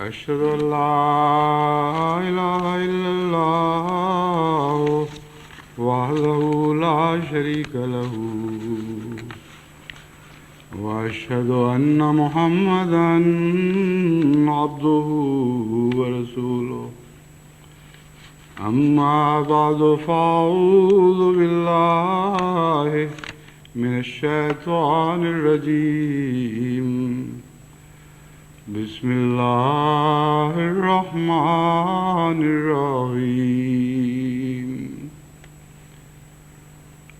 أشهد أن لا إله إلا الله وحده لا شريك له وأشهد أن محمدا عبده ورسوله أما بعد فأعوذ بالله من الشيطان الرجيم بسم الله الرحمن الرحيم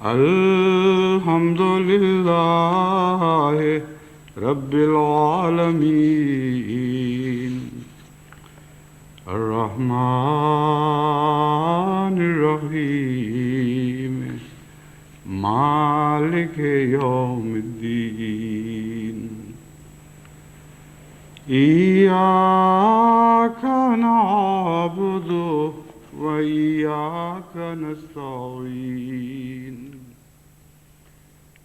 الحمد لله رب العالمين الرحمن الرحيم مالك يوم الدين إياك نعبد وإياك نستعين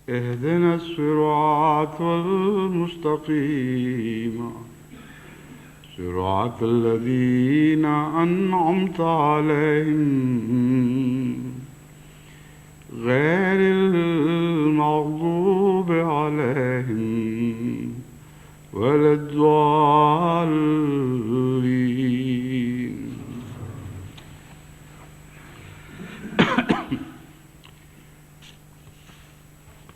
اهدنا الصراط المستقيم صراط الذين أنعمت عليهم غير المغضوب عليهم ولا الضالين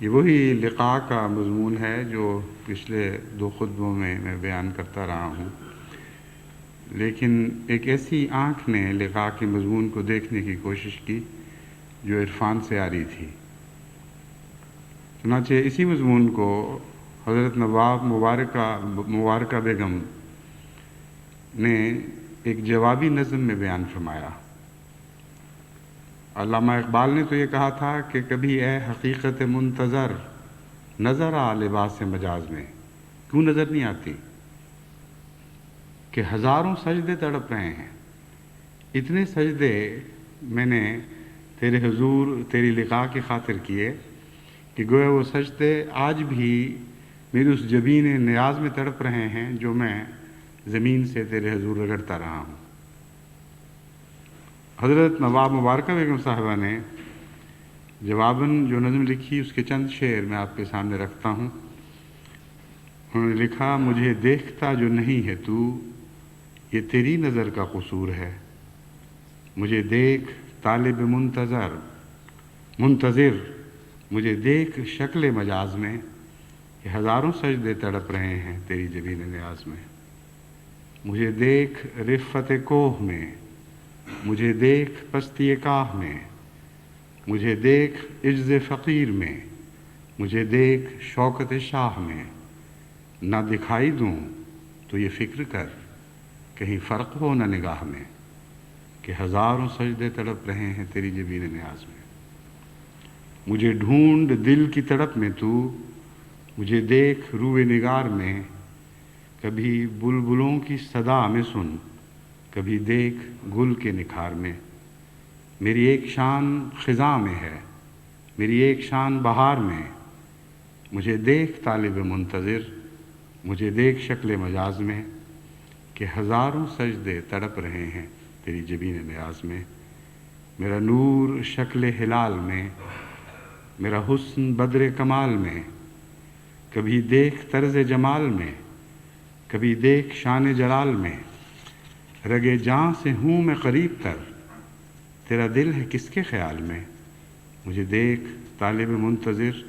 یہ وہی لقاء کا مضمون ہے جو پچھلے 2 خطبوں میں بیان کرتا رہا ہوں، لیکن ایک ایسی آنکھ نے لقاء کے مضمون کو دیکھنے کی کوشش کی جو عرفان سے آ رہی تھی۔ چنانچہ اسی مضمون کو حضرت نواب مبارکہ بیگم نے ایک جوابی نظم میں بیان فرمایا۔ علامہ اقبال نے تو یہ کہا تھا کہ کبھی اے حقیقت منتظر نظر آ لباس مجاز میں، کیوں نظر نہیں آتی کہ ہزاروں سجدے تڑپ رہے ہیں، اتنے سجدے میں نے تیرے حضور تیری لقاء کی خاطر کیے کہ گویا وہ سجدے آج بھی میری اس جبین نیاز میں تڑپ رہے ہیں جو میں زمین سے تیرے حضور رگڑتا رہا ہوں۔ حضرت نواب مبارکہ بیگم صاحبہ نے جواباً جو نظم لکھی اس کے چند شعر میں آپ کے سامنے رکھتا ہوں۔ انہوں نے لکھا، مجھے دیکھتا جو نہیں ہے تو یہ تیری نظر کا قصور ہے، مجھے دیکھ طالب منتظر مجھے دیکھ شکل مجاز میں کہ ہزاروں سجدے تڑپ رہے ہیں تیری جبین نیاز میں، مجھے دیکھ رفت کوہ میں، مجھے دیکھ پستی کاہ میں، مجھے دیکھ عجز فقیر میں، مجھے دیکھ شوکت شاہ میں، نہ دکھائی دوں تو یہ فکر کر کہیں فرق ہو نہ نگاہ میں کہ ہزاروں سجدے تڑپ رہے ہیں تیری جبین نیاز میں، مجھے ڈھونڈ دل کی تڑپ میں تو، مجھے دیکھ روئے نگار میں، کبھی بلبلوں کی صدا میں سن، کبھی دیکھ گل کے نکھار میں، میری ایک شان خزاں میں ہے، میری ایک شان بہار میں، مجھے دیکھ طالب منتظر مجھے دیکھ شکل مجاز میں کہ ہزاروں سجدے تڑپ رہے ہیں تیری جبین نیاز میں، میرا نور شکل ہلال میں، میرا حسن بدر کمال میں، کبھی دیکھ طرز جمال میں، کبھی دیکھ شان جلال میں، رگے جاں سے ہوں میں قریب تر، تیرا دل ہے کس کے خیال میں، مجھے دیکھ طالب منتظر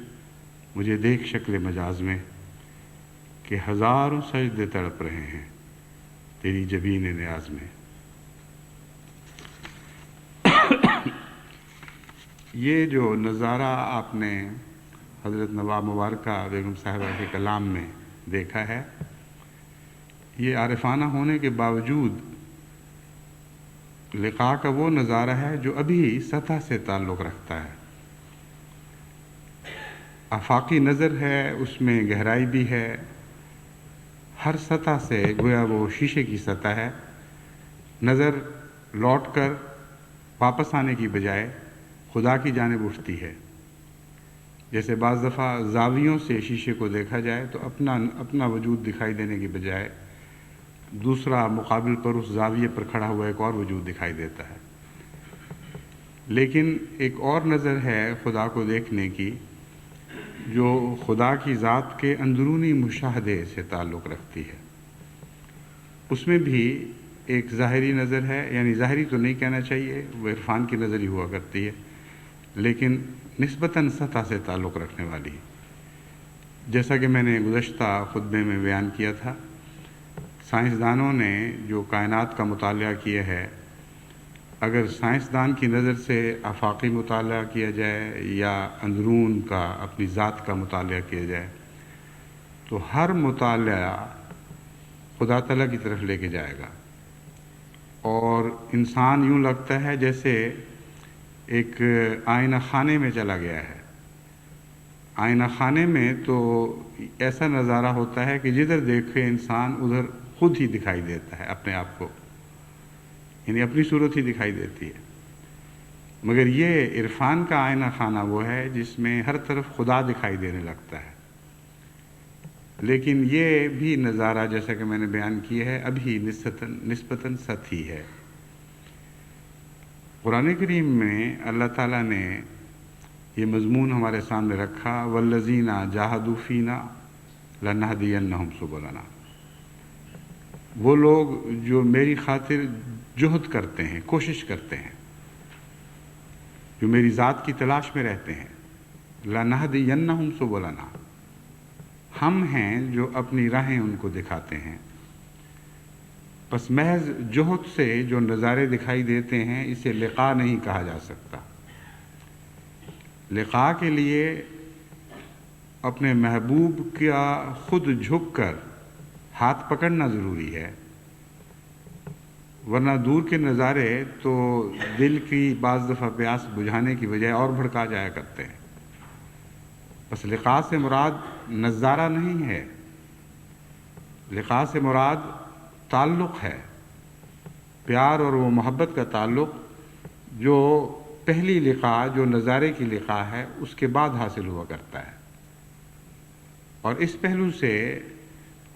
مجھے دیکھ شکل مجاز میں کہ ہزاروں سجدے تڑپ رہے ہیں تیری جبین نیاز میں۔ یہ جو نظارہ آپ نے حضرت نواب مبارکہ بیگم صاحبہ کے کلام میں دیکھا ہے، یہ عارفانہ ہونے کے باوجود لقاء کا وہ نظارہ ہے جو ابھی سطح سے تعلق رکھتا ہے، آفاقی نظر ہے، اس میں گہرائی بھی ہے، ہر سطح سے گویا وہ شیشے کی سطح ہے، نظر لوٹ کر واپس آنے کی بجائے خدا کی جانب اٹھتی ہے۔ جیسے بعض دفعہ زاویوں سے شیشے کو دیکھا جائے تو اپنا وجود دکھائی دینے کی بجائے دوسرا مقابل پر اس زاویے پر کھڑا ہوا ایک اور وجود دکھائی دیتا ہے، لیکن ایک اور نظر ہے خدا کو دیکھنے کی جو خدا کی ذات کے اندرونی مشاہدے سے تعلق رکھتی ہے۔ اس میں بھی ایک ظاہری نظر ہے، یعنی ظاہری تو نہیں کہنا چاہیے، وہ عرفان کی نظر ہی ہوا کرتی ہے، لیکن نسبتاً سطح سے تعلق رکھنے والی۔ جیسا کہ میں نے گزشتہ خطبے میں بیان کیا تھا، سائنسدانوں نے جو کائنات کا مطالعہ کیا ہے، اگر سائنسدان کی نظر سے آفاقی مطالعہ کیا جائے یا اندرون کا اپنی ذات کا مطالعہ کیا جائے تو ہر مطالعہ خدا تعالیٰ کی طرف لے کے جائے گا، اور انسان یوں لگتا ہے جیسے ایک آئینہ خانے میں چلا گیا ہے۔ آئینہ خانے میں تو ایسا نظارہ ہوتا ہے کہ جدھر دیکھے انسان ادھر خود ہی دکھائی دیتا ہے اپنے آپ کو، یعنی اپنی صورت ہی دکھائی دیتی ہے، مگر یہ عرفان کا آئینہ خانہ وہ ہے جس میں ہر طرف خدا دکھائی دینے لگتا ہے۔ لیکن یہ بھی نظارہ جیسا کہ میں نے بیان کیا ہے ابھی نسبتاً سطحی ہے۔ قرآن کریم میں اللہ تعالیٰ نے یہ مضمون ہمارے سامنے رکھا، والذین جاہدوا فینا لنہدینہم سبلنا، وہ لوگ جو میری خاطر جہد کرتے ہیں، کوشش کرتے ہیں، جو میری ذات کی تلاش میں رہتے ہیں، لَنَهْدِيَنَّهُمْ سُبُلَنَا، ہم ہیں جو اپنی راہیں ان کو دکھاتے ہیں۔ پس محض جوہد سے جو نظارے دکھائی دیتے ہیں اسے لقاء نہیں کہا جا سکتا۔ لقاء کے لیے اپنے محبوب کا خود جھک کر ہاتھ پکڑنا ضروری ہے، ورنہ دور کے نظارے تو دل کی بعض دفعہ پیاس بجھانے کی بجائے اور بھڑکا جایا کرتے ہیں۔ بس لقاء سے مراد نظارہ نہیں ہے، لقاء سے مراد تعلق ہے، پیار اور وہ محبت کا تعلق جو پہلی لقاء، جو نظارے کی لقاء ہے، اس کے بعد حاصل ہوا کرتا ہے۔ اور اس پہلو سے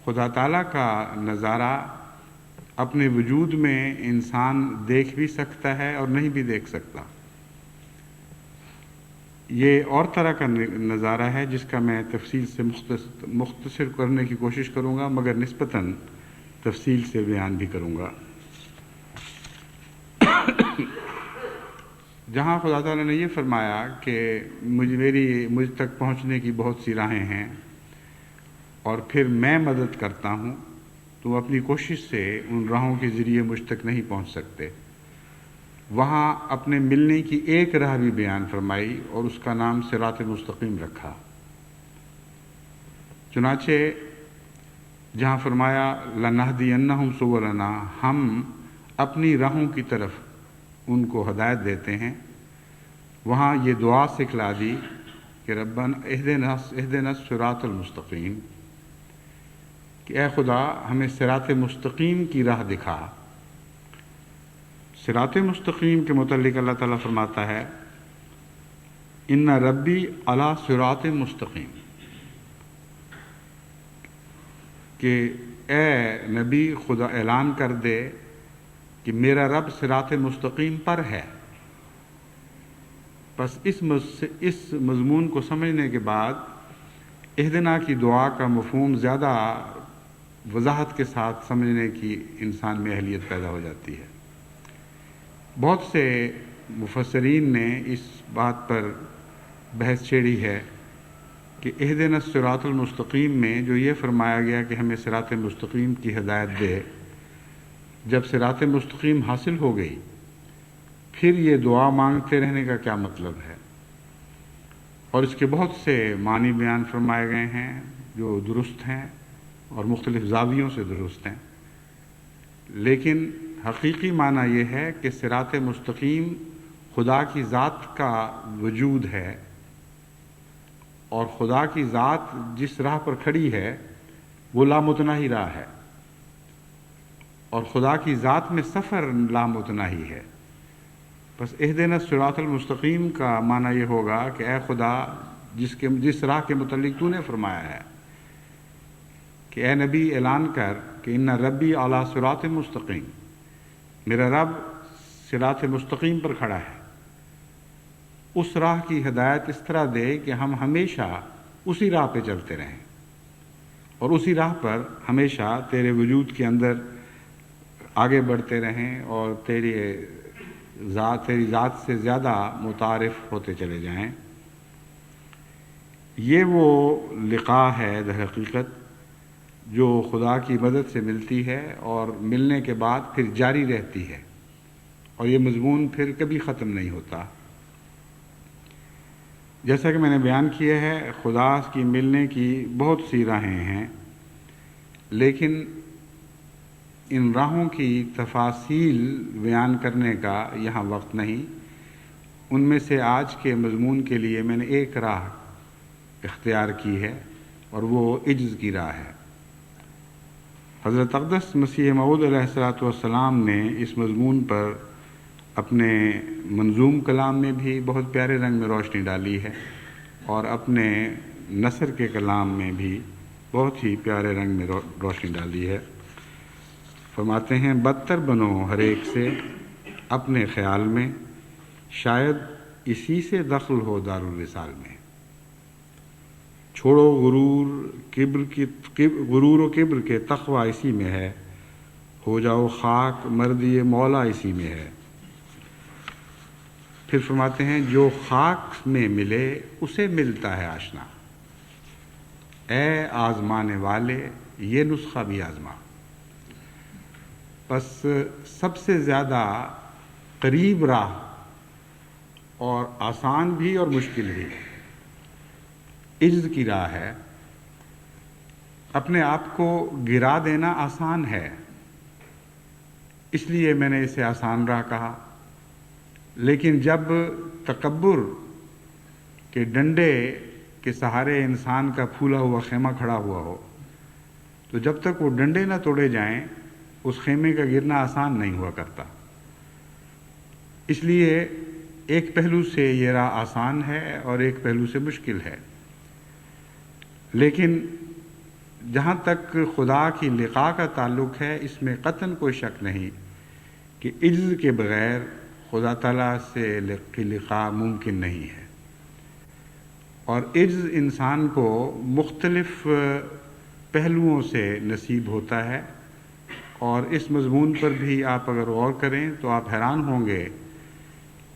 خدا تعالیٰ کا نظارہ اپنے وجود میں انسان دیکھ بھی سکتا ہے اور نہیں بھی دیکھ سکتا۔ یہ اور طرح کا نظارہ ہے جس کا میں تفصیل سے مختصر کرنے کی کوشش کروں گا، مگر نسبتاً تفصیل سے بیان بھی کروں گا۔ جہاں خدا تعالیٰ نے یہ فرمایا کہ مجھ تک پہنچنے کی بہت سی راہیں ہیں اور پھر میں مدد کرتا ہوں، تو اپنی کوشش سے ان راہوں کے ذریعے مجھ تک نہیں پہنچ سکتے۔ وہاں اپنے ملنے کی ایک راہ بھی بیان فرمائی اور اس کا نام صراط مستقیم رکھا۔ چنانچہ جہاں فرمایا لَنَهْدِيَنَّهُمْ سُبُلَنَا، ہم اپنی راہوں کی طرف ان کو ہدایت دیتے ہیں، وہاں یہ دعا سکھلا دی کہ ربنا اهدنا الصراط المستقیم، کہ اے خدا ہمیں صراط مستقیم کی راہ دکھا۔ صراط مستقیم کے متعلق اللہ تعالیٰ فرماتا ہے ان ربی علی صراط مستقیم، کہ اے نبی خدا اعلان کر دے کہ میرا رب صراط مستقیم پر ہے۔ بس اس مضمون کو سمجھنے کے بعد اہدنا کی دعا کا مفہوم زیادہ وضاحت کے ساتھ سمجھنے کی انسان میں اہلیت پیدا ہو جاتی ہے۔ بہت سے مفسرین نے اس بات پر بحث چھیڑی ہے کہ اہدنا الصراط المستقیم میں جو یہ فرمایا گیا کہ ہمیں صراط مستقیم کی ہدایت دے، جب صراط مستقیم حاصل ہو گئی پھر یہ دعا مانگتے رہنے کا کیا مطلب ہے؟ اور اس کے بہت سے معنی بیان فرمائے گئے ہیں جو درست ہیں اور مختلف زاویوں سے درست ہیں، لیکن حقیقی معنی یہ ہے کہ صراط مستقیم خدا کی ذات کا وجود ہے، اور خدا کی ذات جس راہ پر کھڑی ہے وہ لامتناہی راہ ہے، اور خدا کی ذات میں سفر لامتناہی ہے۔ بس اہدنا الصراط المستقیم کا معنی یہ ہوگا کہ اے خدا جس راہ کے متعلق تو نے فرمایا ہے کہ اے نبی اعلان کر کہ ان ربی علی صراط مستقیم، میرا رب صراط مستقیم پر کھڑا ہے، اس راہ کی ہدایت اس طرح دے کہ ہم ہمیشہ اسی راہ پہ چلتے رہیں اور اسی راہ پر ہمیشہ تیرے وجود کے اندر آگے بڑھتے رہیں اور تیری ذات سے زیادہ متعارف ہوتے چلے جائیں۔ یہ وہ لقاء ہے در حقیقت جو خدا کی مدد سے ملتی ہے اور ملنے کے بعد پھر جاری رہتی ہے، اور یہ مضمون پھر کبھی ختم نہیں ہوتا۔ جیسا کہ میں نے بیان کیا ہے، خدا کی ملنے کی بہت سی راہیں ہیں، لیکن ان راہوں کی تفاصیل بیان کرنے کا یہاں وقت نہیں۔ ان میں سے آج کے مضمون کے لیے میں نے ایک راہ اختیار کی ہے اور وہ عجز کی راہ ہے۔ حضرت اقدس مسیح موعود علیہ السلام نے اس مضمون پر اپنے منظوم کلام میں بھی بہت پیارے رنگ میں روشنی ڈالی ہے، اور اپنے نثر کے کلام میں بھی بہت ہی پیارے رنگ میں روشنی ڈالی ہے۔ فرماتے ہیں بدتر بنو ہر ایک سے اپنے خیال میں، شاید اسی سے دخل ہو دارالوصال میں۔ چھوڑو غرور و کبر کے تقوی اسی میں ہے، ہو جاؤ خاک مردی مولا اسی میں ہے۔ پھر فرماتے ہیں جو خاک میں ملے اسے ملتا ہے آشنا، اے آزمانے والے یہ نسخہ بھی آزما۔ بس سب سے زیادہ قریب راہ اور آسان بھی اور مشکل بھی عجز کی راہ ہے۔ اپنے آپ کو گرا دینا آسان ہے، اس لیے میں نے اسے آسان راہ کہا، لیکن جب تکبر کے ڈنڈے کے سہارے انسان کا پھولا ہوا خیمہ کھڑا ہوا ہو تو جب تک وہ ڈنڈے نہ توڑے جائیں اس خیمے کا گرنا آسان نہیں ہوا کرتا۔ اس لیے ایک پہلو سے یہ راہ آسان ہے اور ایک پہلو سے مشکل ہے، لیکن جہاں تک خدا کی لقاء کا تعلق ہے اس میں قطعاً کوئی شک نہیں کہ عجز کے بغیر خدا تعالیٰ سے کی لقاء ممکن نہیں ہے۔ اور عجز انسان کو مختلف پہلوؤں سے نصیب ہوتا ہے، اور اس مضمون پر بھی آپ اگر غور کریں تو آپ حیران ہوں گے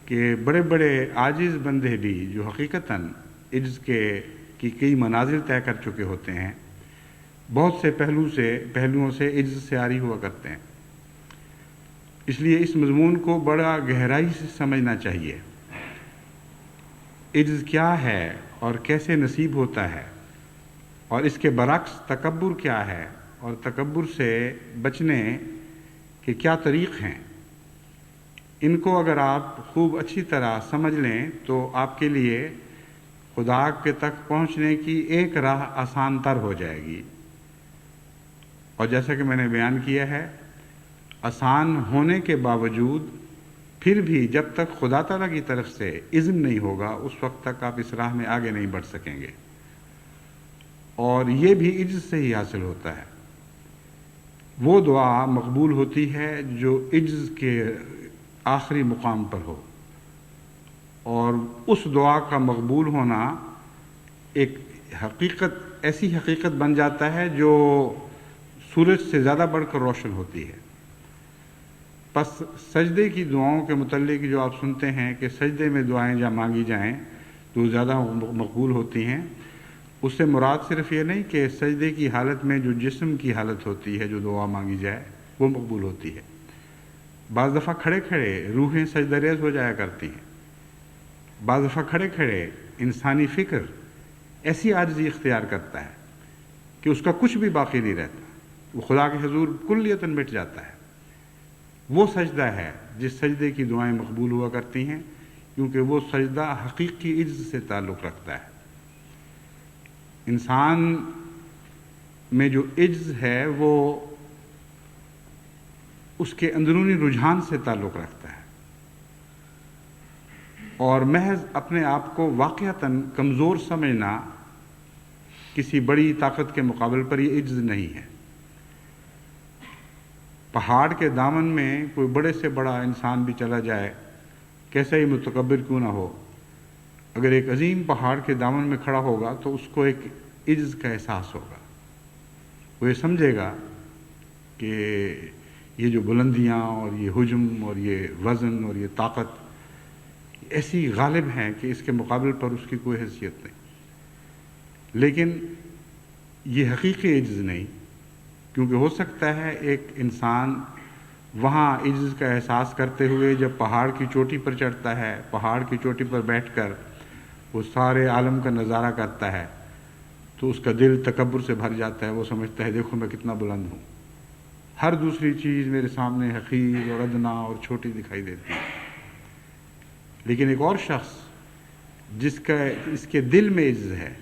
کہ بڑے بڑے عاجز بندے بھی جو حقیقتاً عجز کی کئی منازل طے کر چکے ہوتے ہیں، بہت سے پہلوؤں سے عجز سے عاری ہوا کرتے ہیں۔ اس لیے اس مضمون کو بڑا گہرائی سے سمجھنا چاہیے۔ عجز کیا ہے اور کیسے نصیب ہوتا ہے، اور اس کے برعکس تکبر کیا ہے اور تکبر سے بچنے کے کیا طریق ہیں، ان کو اگر آپ خوب اچھی طرح سمجھ لیں تو آپ کے لیے خدا کے تک پہنچنے کی ایک راہ آسان تر ہو جائے گی۔ اور جیسا کہ میں نے بیان کیا ہے، آسان ہونے کے باوجود پھر بھی جب تک خدا تعالیٰ کی طرف سے اذن نہیں ہوگا اس وقت تک آپ اس راہ میں آگے نہیں بڑھ سکیں گے، اور یہ بھی عجز سے ہی حاصل ہوتا ہے۔ وہ دعا مقبول ہوتی ہے جو عجز کے آخری مقام پر ہو، اور اس دعا کا مقبول ہونا ایک ایسی حقیقت بن جاتا ہے جو سورج سے زیادہ بڑھ کر روشن ہوتی ہے۔ پس سجدے کی دعاؤں کے متعلق جو آپ سنتے ہیں کہ سجدے میں دعائیں جہاں مانگی جائیں تو زیادہ مقبول ہوتی ہیں، اس سے مراد صرف یہ نہیں کہ سجدے کی حالت میں جو جسم کی حالت ہوتی ہے جو دعا مانگی جائے وہ مقبول ہوتی ہے۔ بعض دفعہ کھڑے کھڑے روحیں سجدہ ریز ہو جایا کرتی ہیں، بعض دفعہ کھڑے کھڑے انسانی فکر ایسی عاجزی اختیار کرتا ہے کہ اس کا کچھ بھی باقی نہیں رہتا، وہ خدا کے حضور کلیتاً مٹ جاتا ہے۔ وہ سجدہ ہے جس سجدے کی دعائیں مقبول ہوا کرتی ہیں، کیونکہ وہ سجدہ حقیقی عجز سے تعلق رکھتا ہے۔ انسان میں جو عجز ہے وہ اس کے اندرونی رجحان سے تعلق رکھتا ہے، اور محض اپنے آپ کو واقعتاً کمزور سمجھنا کسی بڑی طاقت کے مقابل پر یہ عجز نہیں ہے۔ پہاڑ کے دامن میں کوئی بڑے سے بڑا انسان بھی چلا جائے، کیسا ہی متکبر کیوں نہ ہو، اگر ایک عظیم پہاڑ کے دامن میں کھڑا ہوگا تو اس کو ایک عجز کا احساس ہوگا۔ وہ یہ سمجھے گا کہ یہ جو بلندیاں اور یہ حجم اور یہ وزن اور یہ طاقت ایسی غالب ہیں کہ اس کے مقابل پر اس کی کوئی حیثیت نہیں۔ لیکن یہ حقیقی عجز نہیں، کیونکہ ہو سکتا ہے ایک انسان وہاں عجز کا احساس کرتے ہوئے جب پہاڑ کی چوٹی پر چڑھتا ہے، پہاڑ کی چوٹی پر بیٹھ کر وہ سارے عالم کا نظارہ کرتا ہے تو اس کا دل تکبر سے بھر جاتا ہے۔ وہ سمجھتا ہے دیکھو میں کتنا بلند ہوں، ہر دوسری چیز میرے سامنے حقیر اور ادنا اور چھوٹی دکھائی دیتی ہے۔ لیکن ایک اور شخص اس کے دل میں عجز ہے،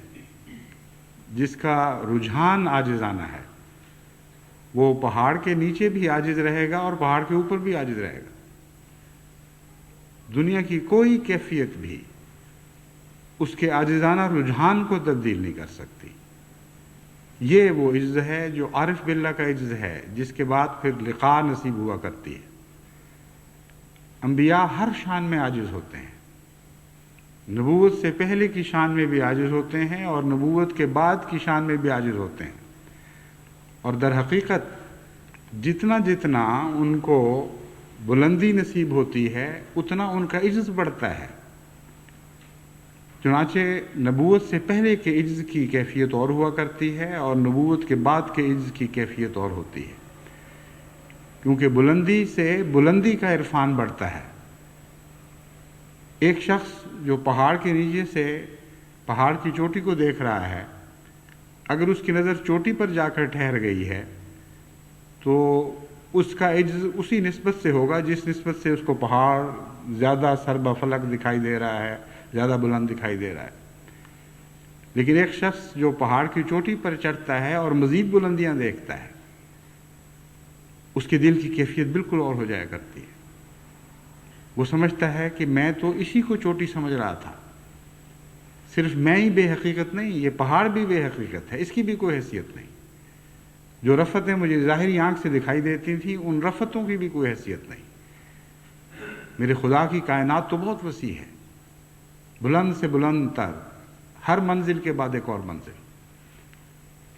جس کا رجحان عاجزانہ ہے، وہ پہاڑ کے نیچے بھی عاجز رہے گا اور پہاڑ کے اوپر بھی عاجز رہے گا۔ دنیا کی کوئی کیفیت بھی اس کے عاجزانہ رجحان کو تبدیل نہیں کر سکتی۔ یہ وہ عجز ہے جو عارف باللہ کا عجز ہے، جس کے بعد پھر لقاء نصیب ہوا کرتی ہے۔ انبیاء ہر شان میں عاجز ہوتے ہیں، نبوت سے پہلے کی شان میں بھی عاجز ہوتے ہیں اور نبوت کے بعد کی شان میں بھی عاجز ہوتے ہیں، اور در حقیقت جتنا ان کو بلندی نصیب ہوتی ہے اتنا ان کا عجز بڑھتا ہے. چنانچہ نبوت سے پہلے کے عجز کی کیفیت اور ہوا کرتی ہے اور نبوت کے بعد کے عجز کی کیفیت اور ہوتی ہے، کیونکہ بلندی سے بلندی کا عرفان بڑھتا ہے. ایک شخص جو پہاڑ کے نیچے سے پہاڑ کی چوٹی کو دیکھ رہا ہے، اگر اس کی نظر چوٹی پر جا کر ٹھہر گئی ہے تو اس کا عجز اسی نسبت سے ہوگا جس نسبت سے اس کو پہاڑ زیادہ سربا فلک دکھائی دے رہا ہے، زیادہ بلند دکھائی دے رہا ہے. لیکن ایک شخص جو پہاڑ کی چوٹی پر چڑھتا ہے اور مزید بلندیاں دیکھتا ہے، اس کے دل کی کیفیت بالکل اور ہو جایا کرتی ہے. وہ سمجھتا ہے کہ میں تو اسی کو چوٹی سمجھ رہا تھا، صرف میں ہی بے حقیقت نہیں، یہ پہاڑ بھی بے حقیقت ہے، اس کی بھی کوئی حیثیت نہیں. جو رفتیں مجھے ظاہری آنکھ سے دکھائی دیتی تھیں ان رفتوں کی بھی کوئی حیثیت نہیں. میرے خدا کی کائنات تو بہت وسیع ہے، بلند سے بلند تر، ہر منزل کے بعد ایک اور منزل.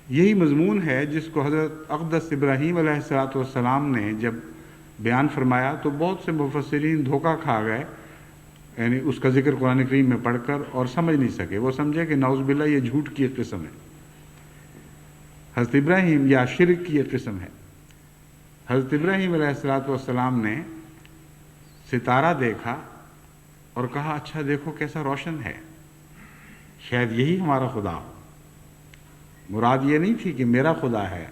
یہی مضمون ہے جس کو حضرت اقدس ابراہیم علیہ السلام نے جب بیان فرمایا تو بہت سے مفسرین دھوکہ کھا گئے، یعنی اس کا ذکر قرآن کریم میں پڑھ کر، اور سمجھ نہیں سکے. وہ سمجھے کہ نعوذ باللہ یہ جھوٹ کی ایک قسم ہے، حضرت ابراہیم یا شرک کی ایک قسم ہے. حضرت ابراہیم علیہ السلام نے ستارہ دیکھا اور کہا اچھا دیکھو کیسا روشن ہے، شاید یہی ہمارا خدا ہو. مراد یہ نہیں تھی کہ میرا خدا ہے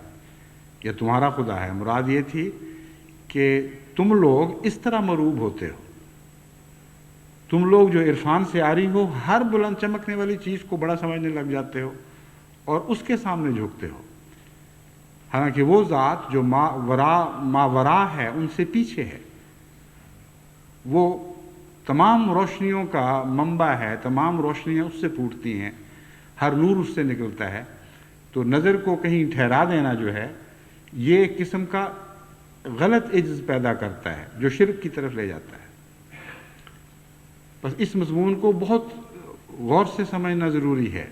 یا تمہارا خدا ہے، مراد یہ تھی کہ تم لوگ اس طرح مروب ہوتے ہو، تم لوگ جو عرفان سے عاری ہو ہر بلند چمکنے والی چیز کو بڑا سمجھنے لگ جاتے ہو اور اس کے سامنے جھکتے ہو، حالانکہ وہ ذات جو ما ورا ہے ان سے پیچھے ہے. وہ تمام روشنیوں کا منبع ہے، تمام روشنیاں اس سے پھوٹتی ہیں، ہر نور اس سے نکلتا ہے. تو نظر کو کہیں ٹھہرا دینا جو ہے یہ ایک قسم کا غلط عجز پیدا کرتا ہے جو شرک کی طرف لے جاتا ہے. بس اس مضمون کو بہت غور سے سمجھنا ضروری ہے.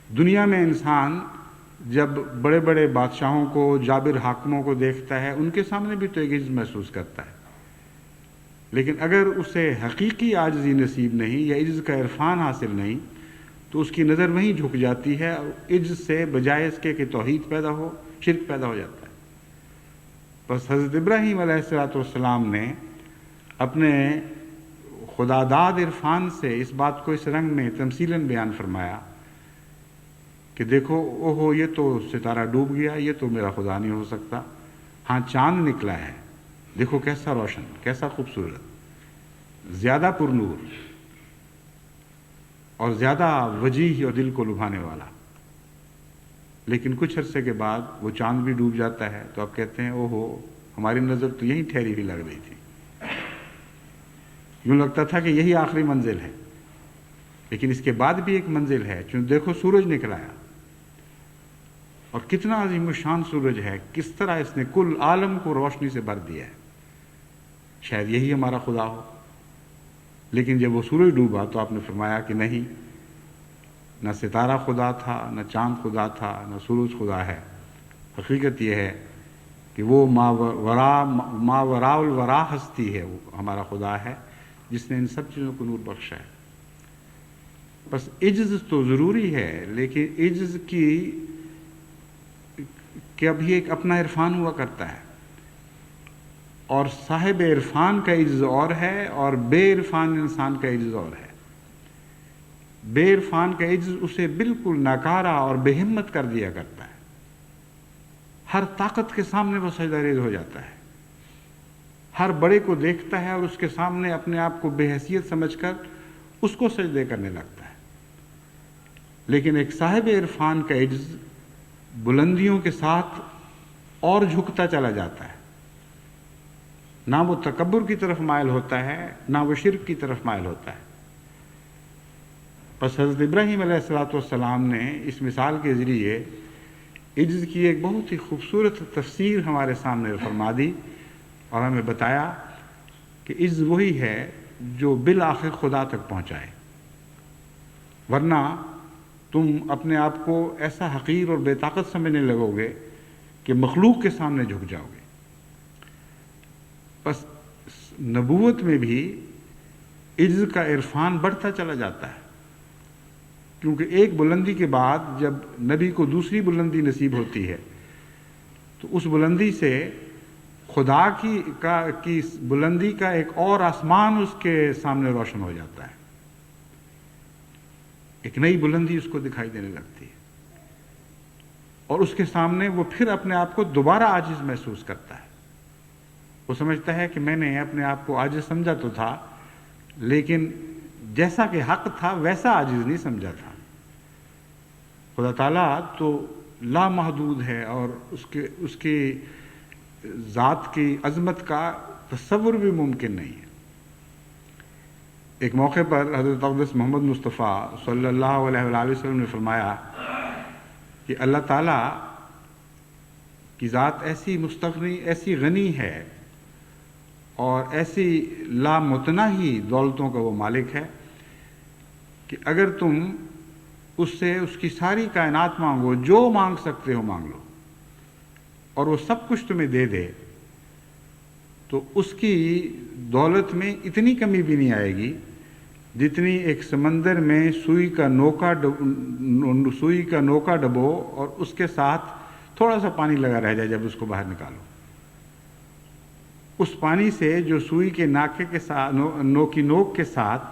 دنیا میں انسان جب بڑے بڑے بادشاہوں کو، جابر حاکموں کو دیکھتا ہے ان کے سامنے بھی تو ایک عجز محسوس کرتا ہے، لیکن اگر اسے حقیقی عاجزی نصیب نہیں یا عجز کا عرفان حاصل نہیں تو اس کی نظر وہیں جھک جاتی ہے اور عجز سے بجائے اس کے کہ توحید پیدا ہو، شرک پیدا ہو جاتا ہے. بس حضرت ابراہیم علیہ السلام نے اپنے خداداد عرفان سے اس بات کو اس رنگ میں تمثیلاً بیان فرمایا کہ دیکھو اوہو یہ تو ستارہ ڈوب گیا، یہ تو میرا خدا نہیں ہو سکتا. ہاں چاند نکلا ہے، دیکھو کیسا روشن، کیسا خوبصورت، زیادہ پرنور اور زیادہ وجیح اور دل کو لبھانے والا. لیکن کچھ عرصے کے بعد وہ چاند بھی ڈوب جاتا ہے تو آپ کہتے ہیں اوہو ہماری نظر تو یہیں ٹھہری ہوئی لگ رہی تھی، یوں لگتا تھا کہ یہی آخری منزل ہے. لیکن اس کے بعد بھی ایک منزل ہے، چونکہ دیکھو سورج نکلایا اور کتنا عظیم الشان سورج ہے، کس طرح اس نے کل عالم کو روشنی سے بھر دیا ہے، شاید یہی ہمارا خدا ہو. لیکن جب وہ سورج ڈوبا تو آپ نے فرمایا کہ نہیں، نہ ستارہ خدا تھا، نہ چاند خدا تھا، نہ سورج خدا ہے. حقیقت یہ ہے کہ وہ ما وراء الورا ہستی ہے، وہ ہمارا خدا ہے جس نے ان سب چیزوں کو نور بخشا ہے. بس عجز تو ضروری ہے، لیکن عجز کا بھی ایک اپنا عرفان ہوا کرتا ہے، اور صاحب عرفان کا عجز اور ہے اور بے عرفان انسان کا عجز اور ہے. بے عرفان کا عجز اسے بالکل ناکارہ اور بے ہمت کر دیا کرتا ہے، ہر طاقت کے سامنے وہ سجدہ ریز ہو جاتا ہے، ہر بڑے کو دیکھتا ہے اور اس کے سامنے اپنے آپ کو بے حیثیت سمجھ کر اس کو سجدے کرنے لگتا ہے. لیکن ایک صاحب عرفان کا عجز بلندیوں کے ساتھ اور جھکتا چلا جاتا ہے، نہ وہ تکبر کی طرف مائل ہوتا ہے نہ وہ شرک کی طرف مائل ہوتا ہے. پس حضرت ابراہیم علیہ السلام نے اس مثال کے ذریعے عجز کی ایک بہت ہی خوبصورت تفسیر ہمارے سامنے فرما دی اور ہمیں بتایا کہ عجز وہی ہے جو بالآخر خدا تک پہنچائے، ورنہ تم اپنے آپ کو ایسا حقیر اور بے طاقت سمجھنے لگو گے کہ مخلوق کے سامنے جھک جاؤ گے. بس نبوت میں بھی عجز کا عرفان بڑھتا چلا جاتا ہے، کیونکہ ایک بلندی کے بعد جب نبی کو دوسری بلندی نصیب ہوتی ہے تو اس بلندی سے خدا کی بلندی کا ایک اور آسمان اس کے سامنے روشن ہو جاتا ہے، ایک نئی بلندی اس کو دکھائی دینے لگتی ہے، اور اس کے سامنے وہ پھر اپنے آپ کو دوبارہ عاجز محسوس کرتا ہے۔ وہ سمجھتا ہے کہ میں نے اپنے آپ کو عاجز سمجھا تو تھا، لیکن جیسا کہ حق تھا ویسا عاجز نہیں سمجھا تھا۔ خدا تعالیٰ تو لامحدود ہے اور اس کی ذات کی عظمت کا تصور بھی ممکن نہیں ہے۔ ایک موقع پر حضرت اقدس محمد مصطفیٰ صلی اللہ علیہ وآلہ وسلم نے فرمایا کہ اللہ تعالیٰ کی ذات ایسی مستغنی، ایسی غنی ہے اور ایسی لامتناہی دولتوں کا وہ مالک ہے کہ اگر تم اس سے اس کی ساری کائنات مانگو، جو مانگ سکتے ہو مانگ لو، اور وہ سب کچھ تمہیں دے دے، تو اس کی دولت میں اتنی کمی بھی نہیں آئے گی جتنی ایک سمندر میں سوئی کا نوکا ڈبو اور اس کے ساتھ تھوڑا سا پانی لگا رہ جائے۔ جب اس کو باہر نکالو، اس پانی سے جو سوئی کے ناکے کے ساتھ نوک کے ساتھ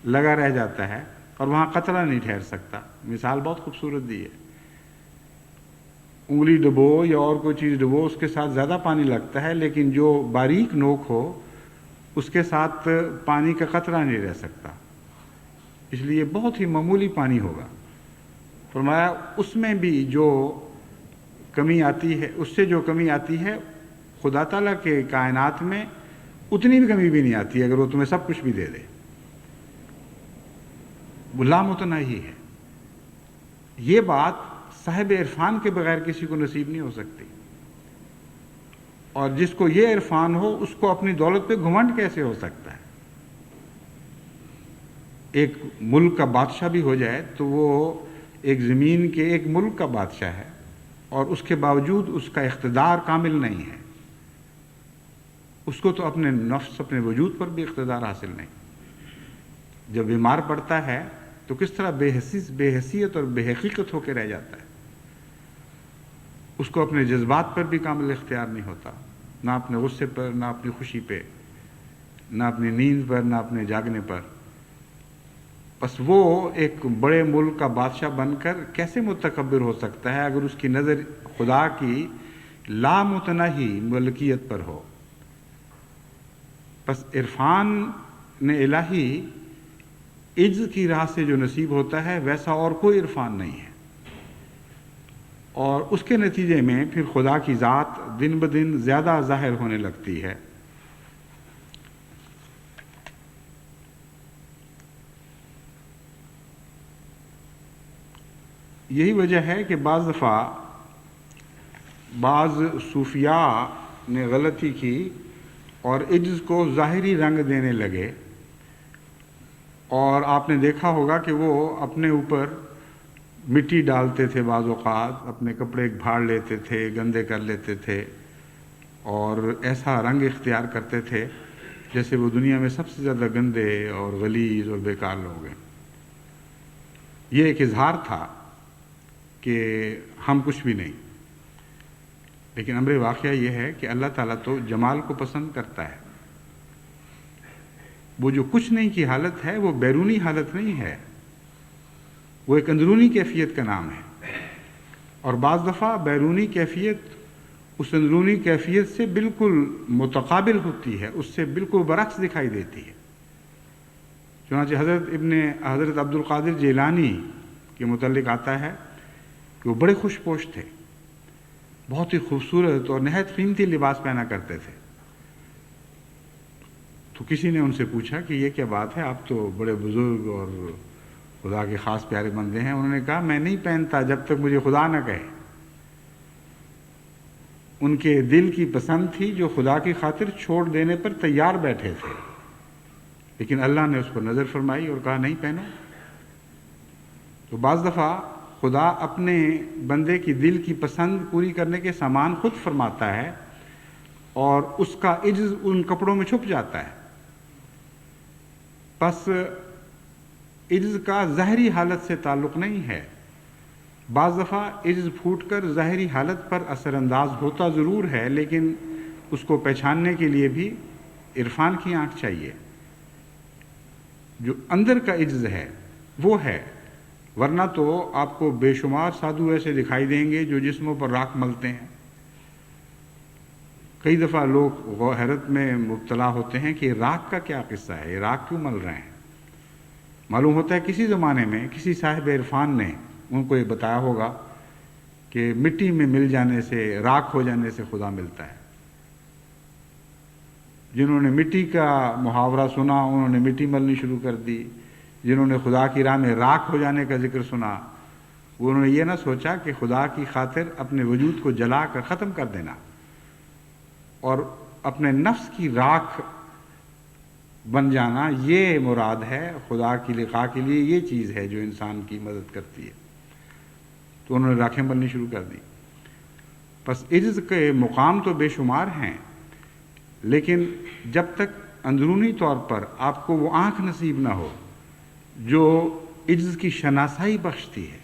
لگا رہ جاتا ہے اور وہاں قطرہ نہیں ٹھہر سکتا۔ مثال بہت خوبصورت دی ہے۔ انگلی ڈبو یا اور کوئی چیز ڈبو، اس کے ساتھ زیادہ پانی لگتا ہے، لیکن جو باریک نوک ہو اس کے ساتھ پانی کا قطرہ نہیں رہ سکتا، اس لیے بہت ہی معمولی پانی ہوگا۔ فرمایا اس میں بھی جو کمی آتی ہے، اس سے جو کمی آتی ہے خدا تعالیٰ کے کائنات میں اتنی بھی کمی بھی نہیں آتی اگر وہ تمہیں سب کچھ بھی دے دے۔ وہ لامتناہی ہے۔ یہ بات صاحب عرفان کے بغیر کسی کو نصیب نہیں ہو سکتی، اور جس کو یہ عرفان ہو اس کو اپنی دولت پہ گھمنڈ کیسے ہو سکتا ہے؟ ایک ملک کا بادشاہ بھی ہو جائے تو وہ ایک زمین کے ایک ملک کا بادشاہ ہے، اور اس کے باوجود اس کا اقتدار کامل نہیں ہے۔ اس کو تو اپنے نفس، اپنے وجود پر بھی اقتدار حاصل نہیں۔ جب بیمار پڑتا ہے تو کس طرح بے حیثیت اور بے حقیقت ہو کے رہ جاتا ہے۔ اس کو اپنے جذبات پر بھی کامل اختیار نہیں ہوتا، نہ اپنے غصے پر، نہ اپنی خوشی پہ، نہ اپنی نیند پر، نہ اپنے جاگنے پر۔ بس وہ ایک بڑے ملک کا بادشاہ بن کر کیسے متکبر ہو سکتا ہے اگر اس کی نظر خدا کی لامتناہی ملکیت پر ہو؟ بس عرفان الہی عجز کی راہ سے جو نصیب ہوتا ہے ویسا اور کوئی عرفان نہیں ہے، اور اس کے نتیجے میں پھر خدا کی ذات دن بدن زیادہ ظاہر ہونے لگتی ہے۔ یہی وجہ ہے کہ بعض دفعہ بعض صوفیاء نے غلطی کی اور عجز کو ظاہری رنگ دینے لگے، اور آپ نے دیکھا ہوگا کہ وہ اپنے اوپر مٹی ڈالتے تھے، بعض اوقات اپنے کپڑے بھاڑ لیتے تھے، گندے کر لیتے تھے، اور ایسا رنگ اختیار کرتے تھے جیسے وہ دنیا میں سب سے زیادہ گندے اور غلیظ اور بیکار لوگ ہیں۔ یہ ایک اظہار تھا کہ ہم کچھ بھی نہیں، لیکن امر واقعہ یہ ہے کہ اللہ تعالیٰ تو جمال کو پسند کرتا ہے۔ وہ جو کچھ نہیں کی حالت ہے وہ بیرونی حالت نہیں ہے، وہ ایک اندرونی کیفیت کا نام ہے، اور بعض دفعہ بیرونی کیفیت اس اندرونی کیفیت سے بالکل متقابل ہوتی ہے، اس سے بالکل برعکس دکھائی دیتی ہے۔ چنانچہ حضرت عبد القادر جیلانی کے متعلق آتا ہے کہ وہ بڑے خوش پوش تھے، بہت ہی خوبصورت اور نہایت قیمتی لباس پہنا کرتے تھے۔ تو کسی نے ان سے پوچھا کہ یہ کیا بات ہے، آپ تو بڑے بزرگ اور خدا کے خاص پیارے بندے ہیں۔ انہوں نے کہا میں نہیں پہنتا جب تک مجھے خدا نہ کہے۔ ان کے دل کی پسند تھی جو خدا کی خاطر چھوڑ دینے پر تیار بیٹھے تھے، لیکن اللہ نے اس پر نظر فرمائی اور کہا نہیں پہنو۔ تو بعض دفعہ خدا اپنے بندے کی دل کی پسند پوری کرنے کے سامان خود فرماتا ہے، اور اس کا عجز ان کپڑوں میں چھپ جاتا ہے. پس عجز کا ظاہری حالت سے تعلق نہیں ہے. بعض دفعہ عجز پھوٹ کر ظاہری حالت پر اثر انداز ہوتا ضرور ہے، لیکن اس کو پہچاننے کے لیے بھی عرفان کی آنکھ چاہیے. جو اندر کا عجز ہے وہ ہے، ورنہ تو آپ کو بے شمار سادھو ایسے دکھائی دیں گے جو جسموں پر راکھ ملتے ہیں. کئی دفعہ لوگ حیرت میں مبتلا ہوتے ہیں کہ راکھ کا کیا قصہ ہے، یہ راکھ کیوں مل رہے ہیں. معلوم ہوتا ہے کسی زمانے میں کسی صاحب عرفان نے ان کو یہ بتایا ہوگا کہ مٹی میں مل جانے سے، راکھ ہو جانے سے خدا ملتا ہے. جنہوں نے مٹی کا محاورہ سنا انہوں نے مٹی ملنی شروع کر دی. جنہوں نے خدا کی راہ میں راکھ ہو جانے کا ذکر سنا انہوں نے یہ نہ سوچا کہ خدا کی خاطر اپنے وجود کو جلا کر ختم کر دینا اور اپنے نفس کی راکھ بن جانا یہ مراد ہے. خدا کی لقاء کے لیے یہ چیز ہے جو انسان کی مدد کرتی ہے. تو انہوں نے راکھیں بننی شروع کر دی. پس عجز کے مقام تو بے شمار ہیں، لیکن جب تک اندرونی طور پر آپ کو وہ آنکھ نصیب نہ ہو جو عجز کی شناسائی بخشتی ہے،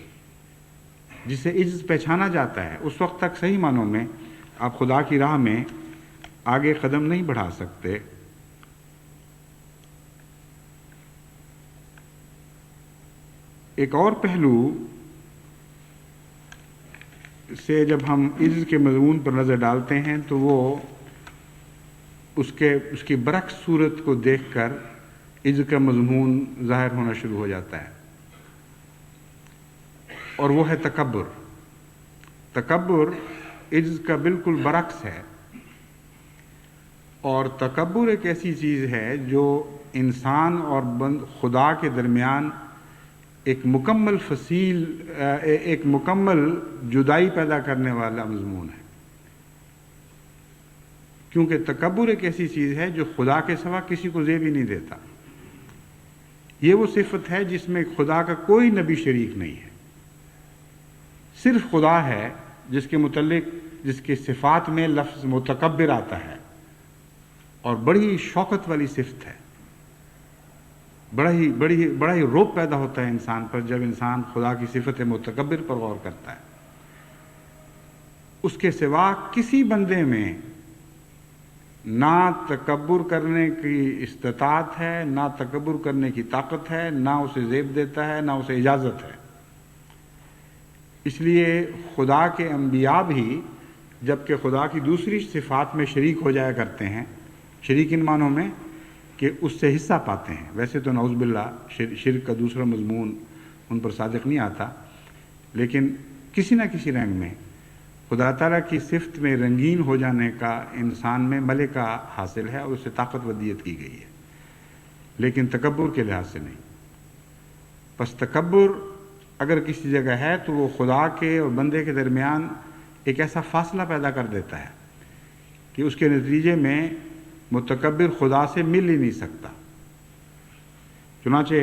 جسے عجز پہچانا جاتا ہے، اس وقت تک صحیح معنوں میں آپ خدا کی راہ میں آگے قدم نہیں بڑھا سکتے. ایک اور پہلو سے جب ہم عجز کے مضمون پر نظر ڈالتے ہیں تو وہ اس کی برعکس صورت کو دیکھ کر عجز کا مضمون ظاہر ہونا شروع ہو جاتا ہے، اور وہ ہے تکبر. تکبر عجز کا بالکل برعکس ہے، اور تکبر ایک ایسی چیز ہے جو انسان اور خدا کے درمیان ایک مکمل جدائی پیدا کرنے والا مضمون ہے. کیونکہ تکبر ایک ایسی چیز ہے جو خدا کے سوا کسی کو زیب ہی نہیں دیتا. یہ وہ صفت ہے جس میں خدا کا کوئی نبی شریک نہیں ہے، صرف خدا ہے جس کے متعلق جس کے صفات میں لفظ متکبر آتا ہے، اور بڑی شوقت والی صفت ہے. بڑا ہی رعب پیدا ہوتا ہے انسان پر جب انسان خدا کی صفت متکبر پر غور کرتا ہے. اس کے سوا کسی بندے میں نہ تکبر کرنے کی استطاعت ہے، نہ تکبر کرنے کی طاقت ہے، نہ اسے زیب دیتا ہے، نہ اسے اجازت ہے. اس لیے خدا کے انبیاء بھی جبکہ خدا کی دوسری صفات میں شریک ہو جایا کرتے ہیں، شریک ان معنوں میں کہ اس سے حصہ پاتے ہیں. ویسے تو نعوذ باللہ شرک کا دوسرا مضمون ان پر صادق نہیں آتا، لیکن کسی نہ کسی رنگ میں خدا تعالیٰ کی صفت میں رنگین ہو جانے کا انسان میں ملکہ حاصل ہے اور اس سے طاقت ودیت کی گئی ہے، لیکن تکبر کے لحاظ سے نہیں. پس تکبر اگر کسی جگہ ہے تو وہ خدا کے اور بندے کے درمیان ایک ایسا فاصلہ پیدا کر دیتا ہے کہ اس کے نتیجے میں متکبر خدا سے مل ہی نہیں سکتا. چنانچہ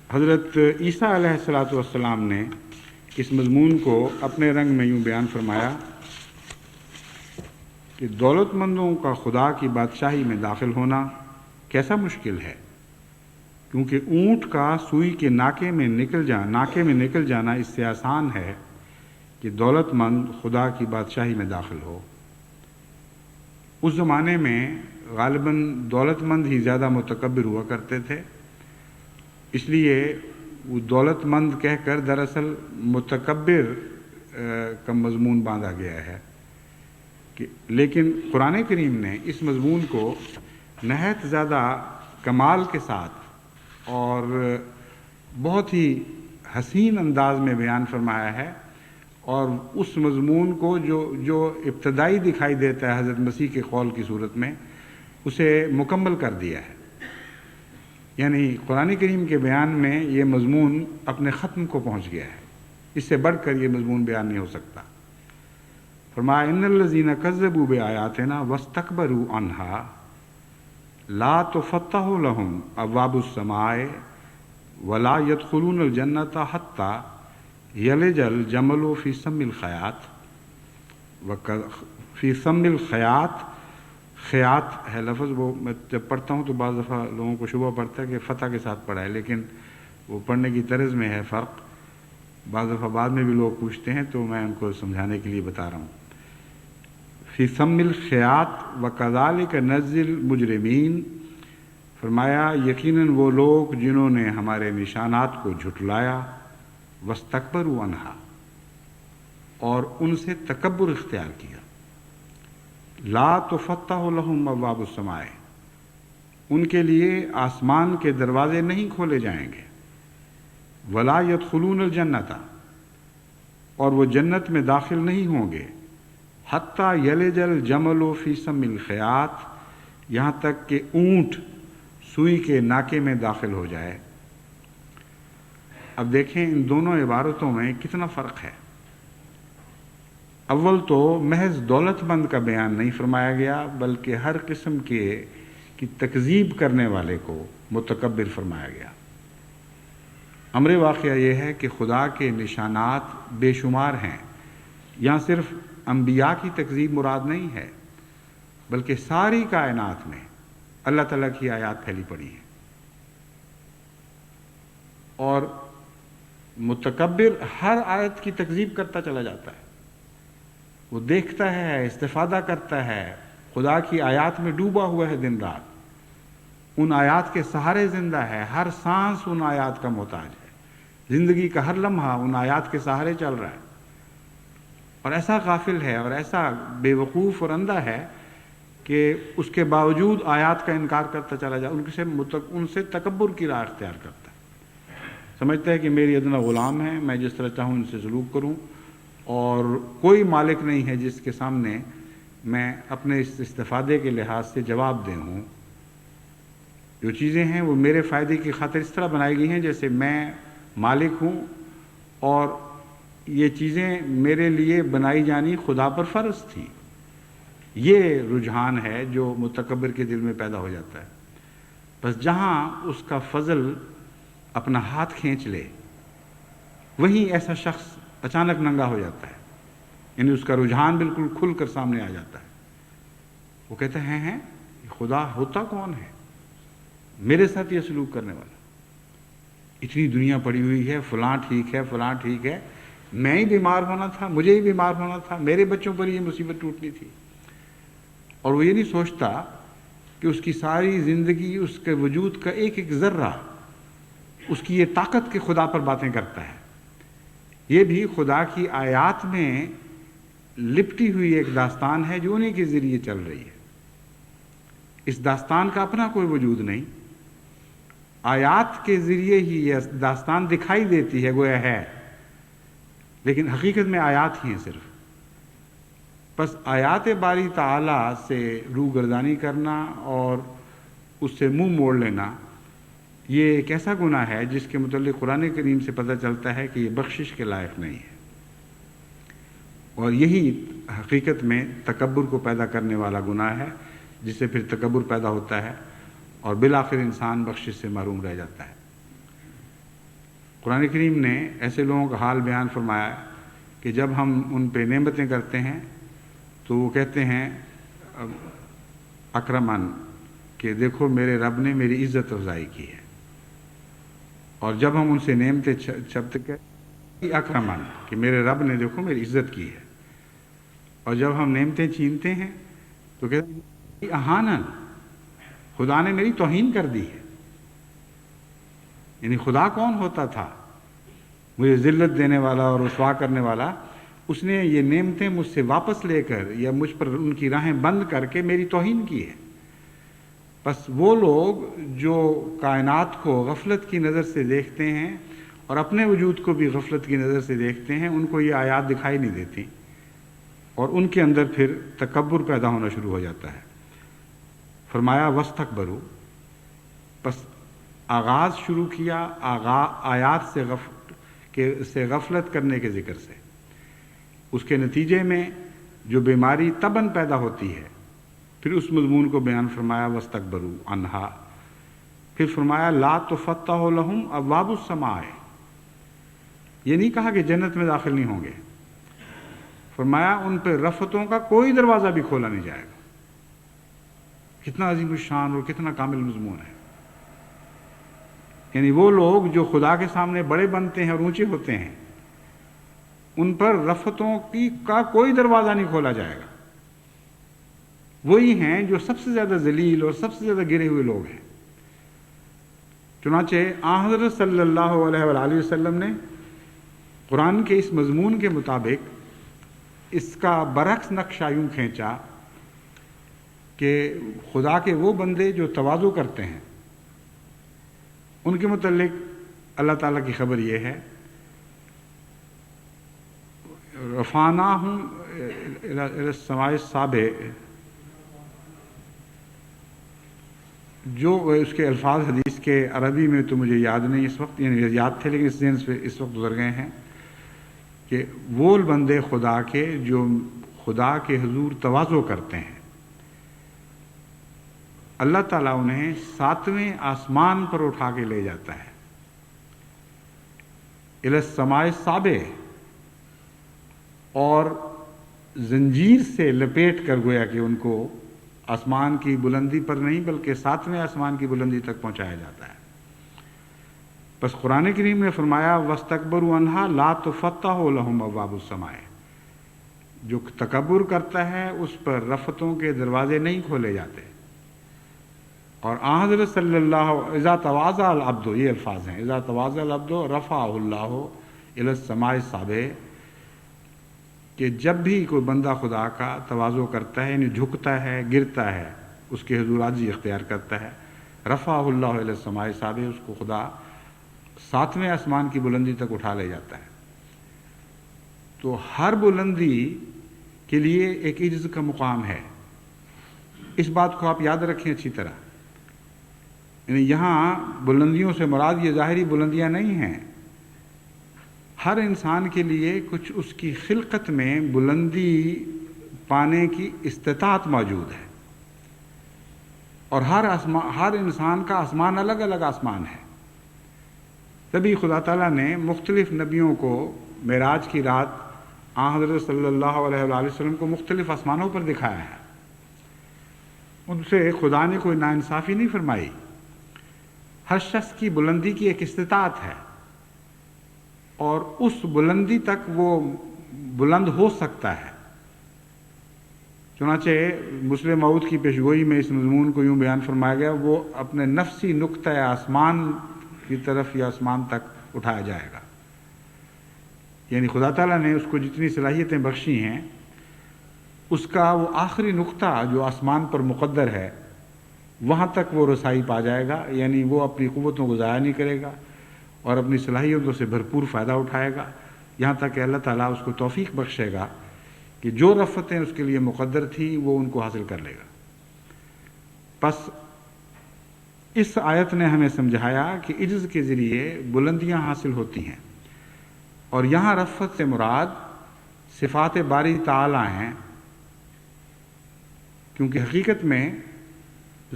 حضرت عیسیٰ علیہ السلام نے اس مضمون کو اپنے رنگ میں یوں بیان فرمایا کہ دولت مندوں کا خدا کی بادشاہی میں داخل ہونا کیسا مشکل ہے، کیونکہ اونٹ کا سوئی کے ناکے میں نکل جانا اس سے آسان ہے کہ دولت مند خدا کی بادشاہی میں داخل ہو. اس زمانے میں غالباً دولت مند ہی زیادہ متکبر ہوا کرتے تھے، اس لیے وہ دولت مند کہہ کر دراصل متکبر کا مضمون باندھا گیا ہے. لیکن قرآن کریم نے اس مضمون کو نہایت زیادہ کمال کے ساتھ اور بہت ہی حسین انداز میں بیان فرمایا ہے، اور اس مضمون کو جو ابتدائی دکھائی دیتا ہے حضرت مسیح کے قول کی صورت میں اسے مکمل کر دیا ہے. یعنی قرآن کریم کے بیان میں یہ مضمون اپنے ختم کو پہنچ گیا ہے، اس سے بڑھ کر یہ مضمون بیان نہیں ہو سکتا. فرمایا ان الذین کذبوا بآیاتنا واستکبروا عنہا لا تفتح لهم ابواب السماء ولا يدخلون الجنۃ حتی یلج الجمل فی سم الخیاط خیات ہے لفظ، وہ میں جب پڑھتا ہوں تو بعض دفعہ لوگوں کو شبہ پڑتا ہے کہ فتح کے ساتھ پڑھا ہے، لیکن وہ پڑھنے کی طرز میں ہے فرق. بعض دفعہ بعد میں بھی لوگ پوچھتے ہیں تو میں ان کو سمجھانے کے لیے بتا رہا ہوں. فی سم الخیات وکذالک نجزی المجرمین، فرمایا یقیناً وہ لوگ جنہوں نے ہمارے نشانات کو جھٹلایا، واستکبروا عنہا، اور ان سے تکبر اختیار کیا. لا تفتح لہم ابواب السماء، ان کے لیے آسمان کے دروازے نہیں کھولے جائیں گے. ولا يدخلون الجنت، اور وہ جنت میں داخل نہیں ہوں گے. حتی یلج الجمل فی سم الخیات، یہاں تک کہ اونٹ سوئی کے ناکے میں داخل ہو جائے. اب دیکھیں ان دونوں عبارتوں میں کتنا فرق ہے. اول تو محض دولت مند کا بیان نہیں فرمایا گیا، بلکہ ہر قسم کی تکذیب کرنے والے کو متکبر فرمایا گیا. امر واقعہ یہ ہے کہ خدا کے نشانات بے شمار ہیں. یہاں صرف انبیاء کی تکذیب مراد نہیں ہے، بلکہ ساری کائنات میں اللہ تعالیٰ کی آیات پھیلی پڑی ہیں. اور متکبر ہر آیت کی تکذیب کرتا چلا جاتا ہے. وہ دیکھتا ہے، استفادہ کرتا ہے، خدا کی آیات میں ڈوبا ہوا ہے دن رات، ان آیات کے سہارے زندہ ہے، ہر سانس ان آیات کا محتاج ہے، زندگی کا ہر لمحہ ان آیات کے سہارے چل رہا ہے. اور ایسا غافل ہے اور ایسا بے وقوف اور اندھا ہے کہ اس کے باوجود آیات کا انکار کرتا چلا جائے، ان سے تکبر کی راہ اختیار کرتا ہے. سمجھتا ہے کہ میری ادنا غلام ہے، میں جس طرح چاہوں ان سے سلوک کروں، اور کوئی مالک نہیں ہے جس کے سامنے میں اپنے اس استفادے کے لحاظ سے جواب دے ہوں. جو چیزیں ہیں وہ میرے فائدے کی خاطر اس طرح بنائی گئی ہیں جیسے میں مالک ہوں، اور یہ چیزیں میرے لیے بنائی جانی خدا پر فرض تھی. یہ رجحان ہے جو متکبر کے دل میں پیدا ہو جاتا ہے. بس جہاں اس کا فضل اپنا ہاتھ کھینچ لے، وہیں ایسا شخص اچانک ننگا ہو جاتا ہے. یعنی اس کا رجحان بالکل کھل کر سامنے آ جاتا ہے. وہ کہتے ہیں خدا ہوتا کون ہے میرے ساتھ یہ سلوک کرنے والا؟ اتنی دنیا پڑی ہوئی ہے، فلاں ٹھیک ہے، فلاں ٹھیک ہے، میں ہی بیمار ہونا تھا، مجھے ہی بیمار ہونا تھا، میرے بچوں پر یہ مصیبت ٹوٹنی تھی. اور وہ یہ نہیں سوچتا کہ اس کی ساری زندگی، اس کے وجود کا ایک ایک ذرہ اس کی یہ طاقت کے خدا پر باتیں کرتا ہے. یہ بھی خدا کی آیات میں لپٹی ہوئی ایک داستان ہے جو انہیں کے ذریعے چل رہی ہے. اس داستان کا اپنا کوئی وجود نہیں، آیات کے ذریعے ہی یہ داستان دکھائی دیتی ہے، گویا ہے، لیکن حقیقت میں آیات ہی ہیں صرف. بس آیات باری تعالی سے روگردانی کرنا اور اس سے منہ موڑ لینا، یہ ایک ایسا گناہ ہے جس کے متعلق قرآن کریم سے پتہ چلتا ہے کہ یہ بخشش کے لائق نہیں ہے. اور یہی حقیقت میں تکبر کو پیدا کرنے والا گناہ ہے، جس سے پھر تکبر پیدا ہوتا ہے اور بالآخر انسان بخشش سے محروم رہ جاتا ہے. قرآن کریم نے ایسے لوگوں کا حال بیان فرمایا کہ جب ہم ان پہ نعمتیں کرتے ہیں تو وہ کہتے ہیں اکرمن، کہ دیکھو میرے رب نے میری عزت افزائی کی ہے. اور جب ہم ان سے نعمتیں شبد کہ اکرمن، کہ میرے رب نے دیکھو میری عزت کی ہے. اور جب ہم نعمتیں چھینتے ہیں تو کہتے ہیں اہانن، خدا نے میری توہین کر دی ہے. یعنی خدا کون ہوتا تھا مجھے ذلت دینے والا اور رسوا کرنے والا؟ اس نے یہ نعمتیں مجھ سے واپس لے کر یا مجھ پر ان کی راہیں بند کر کے میری توہین کی ہے. بس وہ لوگ جو کائنات کو غفلت کی نظر سے دیکھتے ہیں اور اپنے وجود کو بھی غفلت کی نظر سے دیکھتے ہیں، ان کو یہ آیات دکھائی نہیں دیتی اور ان کے اندر پھر تکبر پیدا ہونا شروع ہو جاتا ہے. فرمایا واستکبروا، بس آغاز شروع کیا آیات سے غفلت کرنے کے ذکر سے. اس کے نتیجے میں جو بیماری تباً پیدا ہوتی ہے، پھر اس مضمون کو بیان فرمایا واستکبروا عنہا. پھر فرمایا لا تفتح لہم ابواب السماء، یہ نہیں کہا کہ جنت میں داخل نہیں ہوں گے، فرمایا ان پہ رفتوں کا کوئی دروازہ بھی کھولا نہیں جائے گا. کتنا عظیم الشان اور کتنا کامل مضمون ہے. یعنی وہ لوگ جو خدا کے سامنے بڑے بنتے ہیں اور اونچے ہوتے ہیں، ان پر رفتوں کا کوئی دروازہ نہیں کھولا جائے گا. وہی ہیں جو سب سے زیادہ ذلیل اور سب سے زیادہ گرے ہوئے لوگ ہیں. چنانچہ حضرت صلی اللہ علیہ وآلہ وسلم نے قرآن کے اس مضمون کے مطابق اس کا برعکس نقشہ یوں کھینچا کہ خدا کے وہ بندے جو تواضع کرتے ہیں ان کے متعلق اللہ تعالیٰ کی خبر یہ ہے، رفعناہم الی السماء السابع، جو اس کے الفاظ حدیث کے عربی میں تو مجھے یاد نہیں اس وقت، یعنی یاد تھے لیکن اس ذہن سے اس وقت گزر گئے ہیں، کہ وہ بندے خدا کے جو خدا کے حضور تواضع کرتے ہیں، اللہ تعالیٰ انہیں 7ویں آسمان پر اٹھا کے لے جاتا ہے. الی السماء السابع، اور زنجیر سے لپیٹ کر گویا کہ ان کو آسمان کی بلندی پر نہیں بلکہ 7ویں آسمان کی بلندی تک پہنچایا جاتا ہے. بس قرآن کریم نے فرمایا وَاسْتَكْبَرُوا عَنْهَا لَا تُفَتَّحُ لَهُمْ أَبْوَابُ السَّمَاءِ، جو تکبر کرتا ہے اس پر رفتوں کے دروازے نہیں کھولے جاتے. اور حضرت صلی اللہ اذا تواضع العبد، یہ الفاظ ہیں، اذا تواضع العبد رفعہ اللہ الی السماء السابع، کہ جب بھی کوئی بندہ خدا کا تواضع کرتا ہے، یعنی جھکتا ہے، گرتا ہے، اس کے حضور عاجزی اختیار کرتا ہے، رفعہ اللہ الی السماء السابع، اس کو خدا 7ویں آسمان کی بلندی تک اٹھا لے جاتا ہے. تو ہر بلندی کے لیے ایک عجز کا مقام ہے. اس بات کو آپ یاد رکھیں اچھی طرح. یعنی یہاں بلندیوں سے مراد یہ ظاہری بلندیاں نہیں ہیں. ہر انسان کے لیے کچھ اس کی خلقت میں بلندی پانے کی استطاعت موجود ہے، اور ہر انسان کا آسمان الگ الگ آسمان ہے. تبھی خدا تعالیٰ نے مختلف نبیوں کو معراج کی رات حضرت صلی اللہ علیہ وآلہ وسلم کو مختلف آسمانوں پر دکھایا ہے. ان سے خدا نے کوئی ناانصافی نہیں فرمائی. ہر شخص کی بلندی کی ایک استطاعت ہے، اور اس بلندی تک وہ بلند ہو سکتا ہے. چنانچہ مسلم موعود کی پیشگوئی میں اس مضمون کو یوں بیان فرمایا گیا، وہ اپنے نفسی نقطۂ آسمان کی طرف یا آسمان تک اٹھایا جائے گا. یعنی خدا تعالیٰ نے اس کو جتنی صلاحیتیں بخشی ہیں، اس کا وہ آخری نقطہ جو آسمان پر مقدر ہے وہاں تک وہ رسائی پا جائے گا. یعنی وہ اپنی قوتوں کو ضائع نہیں کرے گا اور اپنی صلاحیتوں سے بھرپور فائدہ اٹھائے گا، یہاں تک کہ اللہ تعالیٰ اس کو توفیق بخشے گا کہ جو رفتیں اس کے لیے مقدر تھی وہ ان کو حاصل کر لے گا. بس اس آیت نے ہمیں سمجھایا کہ عجز کے ذریعے بلندیاں حاصل ہوتی ہیں، اور یہاں رفت سے مراد صفات باری تعالیٰ ہیں، کیونکہ حقیقت میں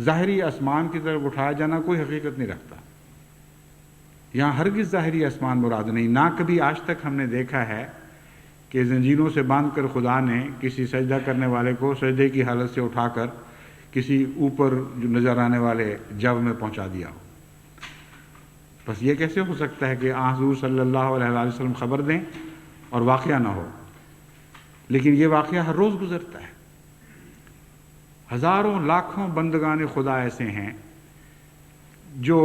ظاہری آسمان کی طرف اٹھایا جانا کوئی حقیقت نہیں رکھتا. یہاں ہرگز ظاہری آسمان مراد نہیں. نہ کبھی آج تک ہم نے دیکھا ہے کہ زنجیروں سے باندھ کر خدا نے کسی سجدہ کرنے والے کو سجدے کی حالت سے اٹھا کر کسی اوپر جو نظر آنے والے جو میں پہنچا دیا ہو. بس یہ کیسے ہو سکتا ہے کہ حضور صلی اللہ علیہ وسلم خبر دیں اور واقعہ نہ ہو؟ لیکن یہ واقعہ ہر روز گزرتا ہے. ہزاروں لاکھوں بندگان خدا ایسے ہیں جو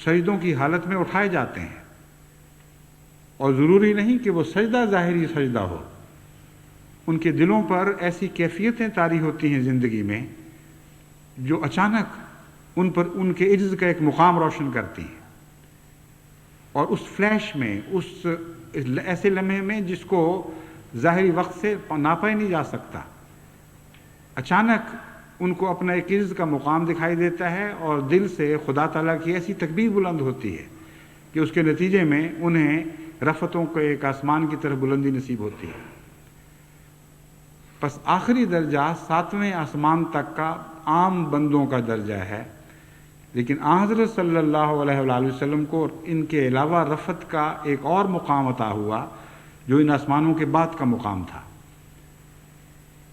سجدوں کی حالت میں اٹھائے جاتے ہیں، اور ضروری نہیں کہ وہ سجدہ ظاہری سجدہ ہو. ان کے دلوں پر ایسی کیفیتیں طاری ہوتی ہیں زندگی میں جو اچانک ان پر ان کے عجز کا ایک مقام روشن کرتی ہیں، اور اس فلیش میں، اس ایسے لمحے میں جس کو ظاہری وقت سے ناپا ہی نہیں جا سکتا، اچانک ان کو اپنا ایک عزت کا مقام دکھائی دیتا ہے، اور دل سے خدا تعالیٰ کی ایسی تکبیر بلند ہوتی ہے کہ اس کے نتیجے میں انہیں رفتوں کو ایک آسمان کی طرف بلندی نصیب ہوتی ہے. بس آخری درجہ 7ویں آسمان تک کا عام بندوں کا درجہ ہے، لیکن حضرت صلی اللہ علیہ وآلہ وسلم کو ان کے علاوہ رفت کا ایک اور مقام عطا ہوا جو ان آسمانوں کے بعد کا مقام تھا.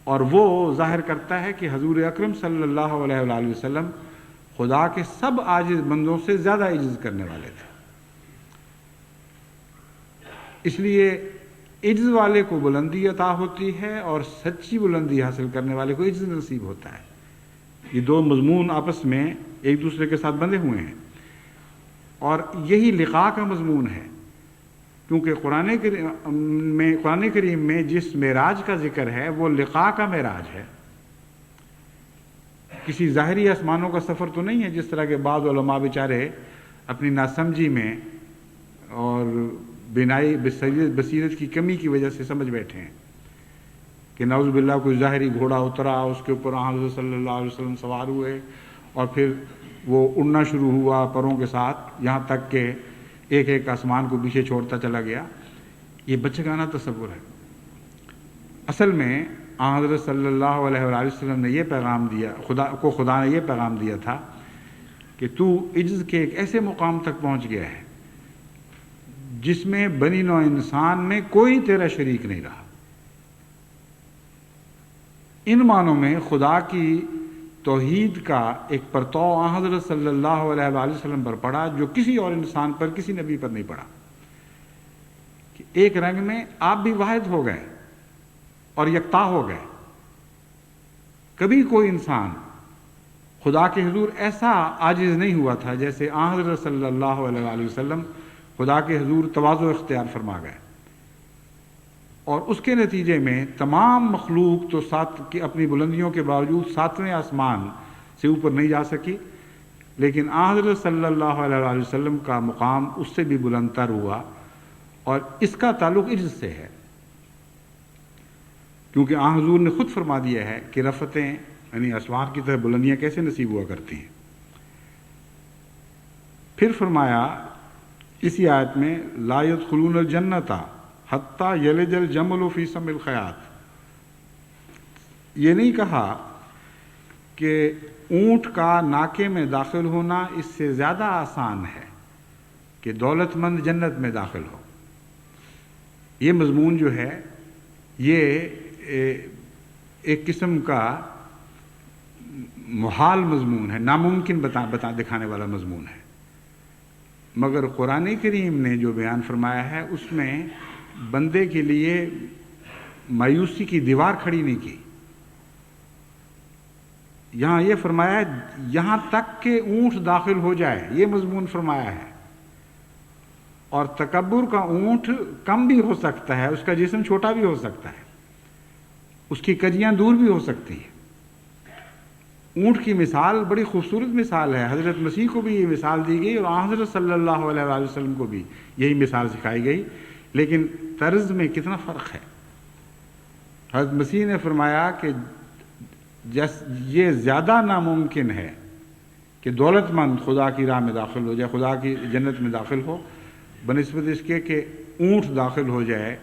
اور وہ ظاہر کرتا ہے کہ حضور اکرم صلی اللہ علیہ وآلہ وسلم خدا کے سب عاجز بندوں سے زیادہ عجز کرنے والے تھے. اس لیے عجز والے کو بلندی عطا ہوتی ہے اور سچی بلندی حاصل کرنے والے کو عجز نصیب ہوتا ہے. یہ دو مضمون آپس میں ایک دوسرے کے ساتھ بندھے ہوئے ہیں، اور یہی لقاء کا مضمون ہے. کیونکہ قرآن کریم میں جس معراج کا ذکر ہے وہ لقاء کا معراج ہے، کسی ظاہری آسمانوں کا سفر تو نہیں ہے جس طرح کے بعض علماء بیچارے اپنی ناسمجھی میں اور بینائی بصیرت کی کمی کی وجہ سے سمجھ بیٹھے ہیں کہ نعوذ باللہ کوئی ظاہری گھوڑا اترا، اس کے اوپر حضرت صلی اللہ علیہ وسلم سوار ہوئے اور پھر وہ اڑنا شروع ہوا پروں کے ساتھ، یہاں تک کہ ایک ایک آسمان کو پیچھے چھوڑتا چلا گیا. یہ بچگانہ تصور ہے. اصل میں حضرت صلی اللہ علیہ وآلہ وسلم نے یہ پیغام دیا، خدا نے یہ پیغام دیا تھا کہ تو عجز کے ایک ایسے مقام تک پہنچ گیا ہے جس میں بنی نوع انسان میں کوئی تیرا شریک نہیں رہا. ان معنوں میں خدا کی توحید کا ایک پرتو حضرت صلی اللہ علیہ وآلہ وسلم پر پڑا جو کسی اور انسان پر، کسی نبی پر نہیں پڑا، کہ ایک رنگ میں آپ بھی واحد ہو گئے اور یکتا ہو گئے. کبھی کوئی انسان خدا کے حضور ایسا عاجز نہیں ہوا تھا جیسے حضرت صلی اللہ علیہ وآلہ وسلم خدا کے حضور تواضع اختیار فرما گئے، اور اس کے نتیجے میں تمام مخلوق تو اپنی بلندیوں کے باوجود 7ویں آسمان سے اوپر نہیں جا سکی، لیکن حضرت صلی اللہ علیہ وآلہ وسلم کا مقام اس سے بھی بلند تر ہوا، اور اس کا تعلق عجز سے ہے. کیونکہ حضور نے خود فرما دیا ہے کہ رفتیں یعنی آسمان کی طرح بلندیاں کیسے نصیب ہوا کرتی ہیں. پھر فرمایا اسی آیت میں لا يدخلون الجنۃ حتی یلج الجمل فی سم الخیاط. یہ نہیں کہا کہ اونٹ کا ناکے میں داخل ہونا اس سے زیادہ آسان ہے کہ دولت مند جنت میں داخل ہو. یہ مضمون جو ہے یہ ایک قسم کا محال مضمون ہے، ناممکن دکھانے والا مضمون ہے. مگر قرآن کریم نے جو بیان فرمایا ہے اس میں بندے کے لیے مایوسی کی دیوار کھڑی نہیں کی. یہاں یہ فرمایا ہے یہاں تک کہ اونٹ داخل ہو جائے، یہ مضمون فرمایا ہے. اور تکبر کا اونٹ کم بھی ہو سکتا ہے، اس کا جسم چھوٹا بھی ہو سکتا ہے، اس کی کجیاں دور بھی ہو سکتی ہیں. اونٹ کی مثال بڑی خوبصورت مثال ہے. حضرت مسیح کو بھی یہ مثال دی گئی اور حضرت صلی اللہ علیہ وآلہ وسلم کو بھی یہی مثال سکھائی گئی، لیکن طرز میں کتنا فرق ہے. حضرت مسیح نے فرمایا کہ یہ زیادہ ناممکن ہے کہ دولت مند خدا کی راہ میں داخل ہو جائے، خدا کی جنت میں داخل ہو، بنسبت اس کے کہ اونٹ داخل ہو جائے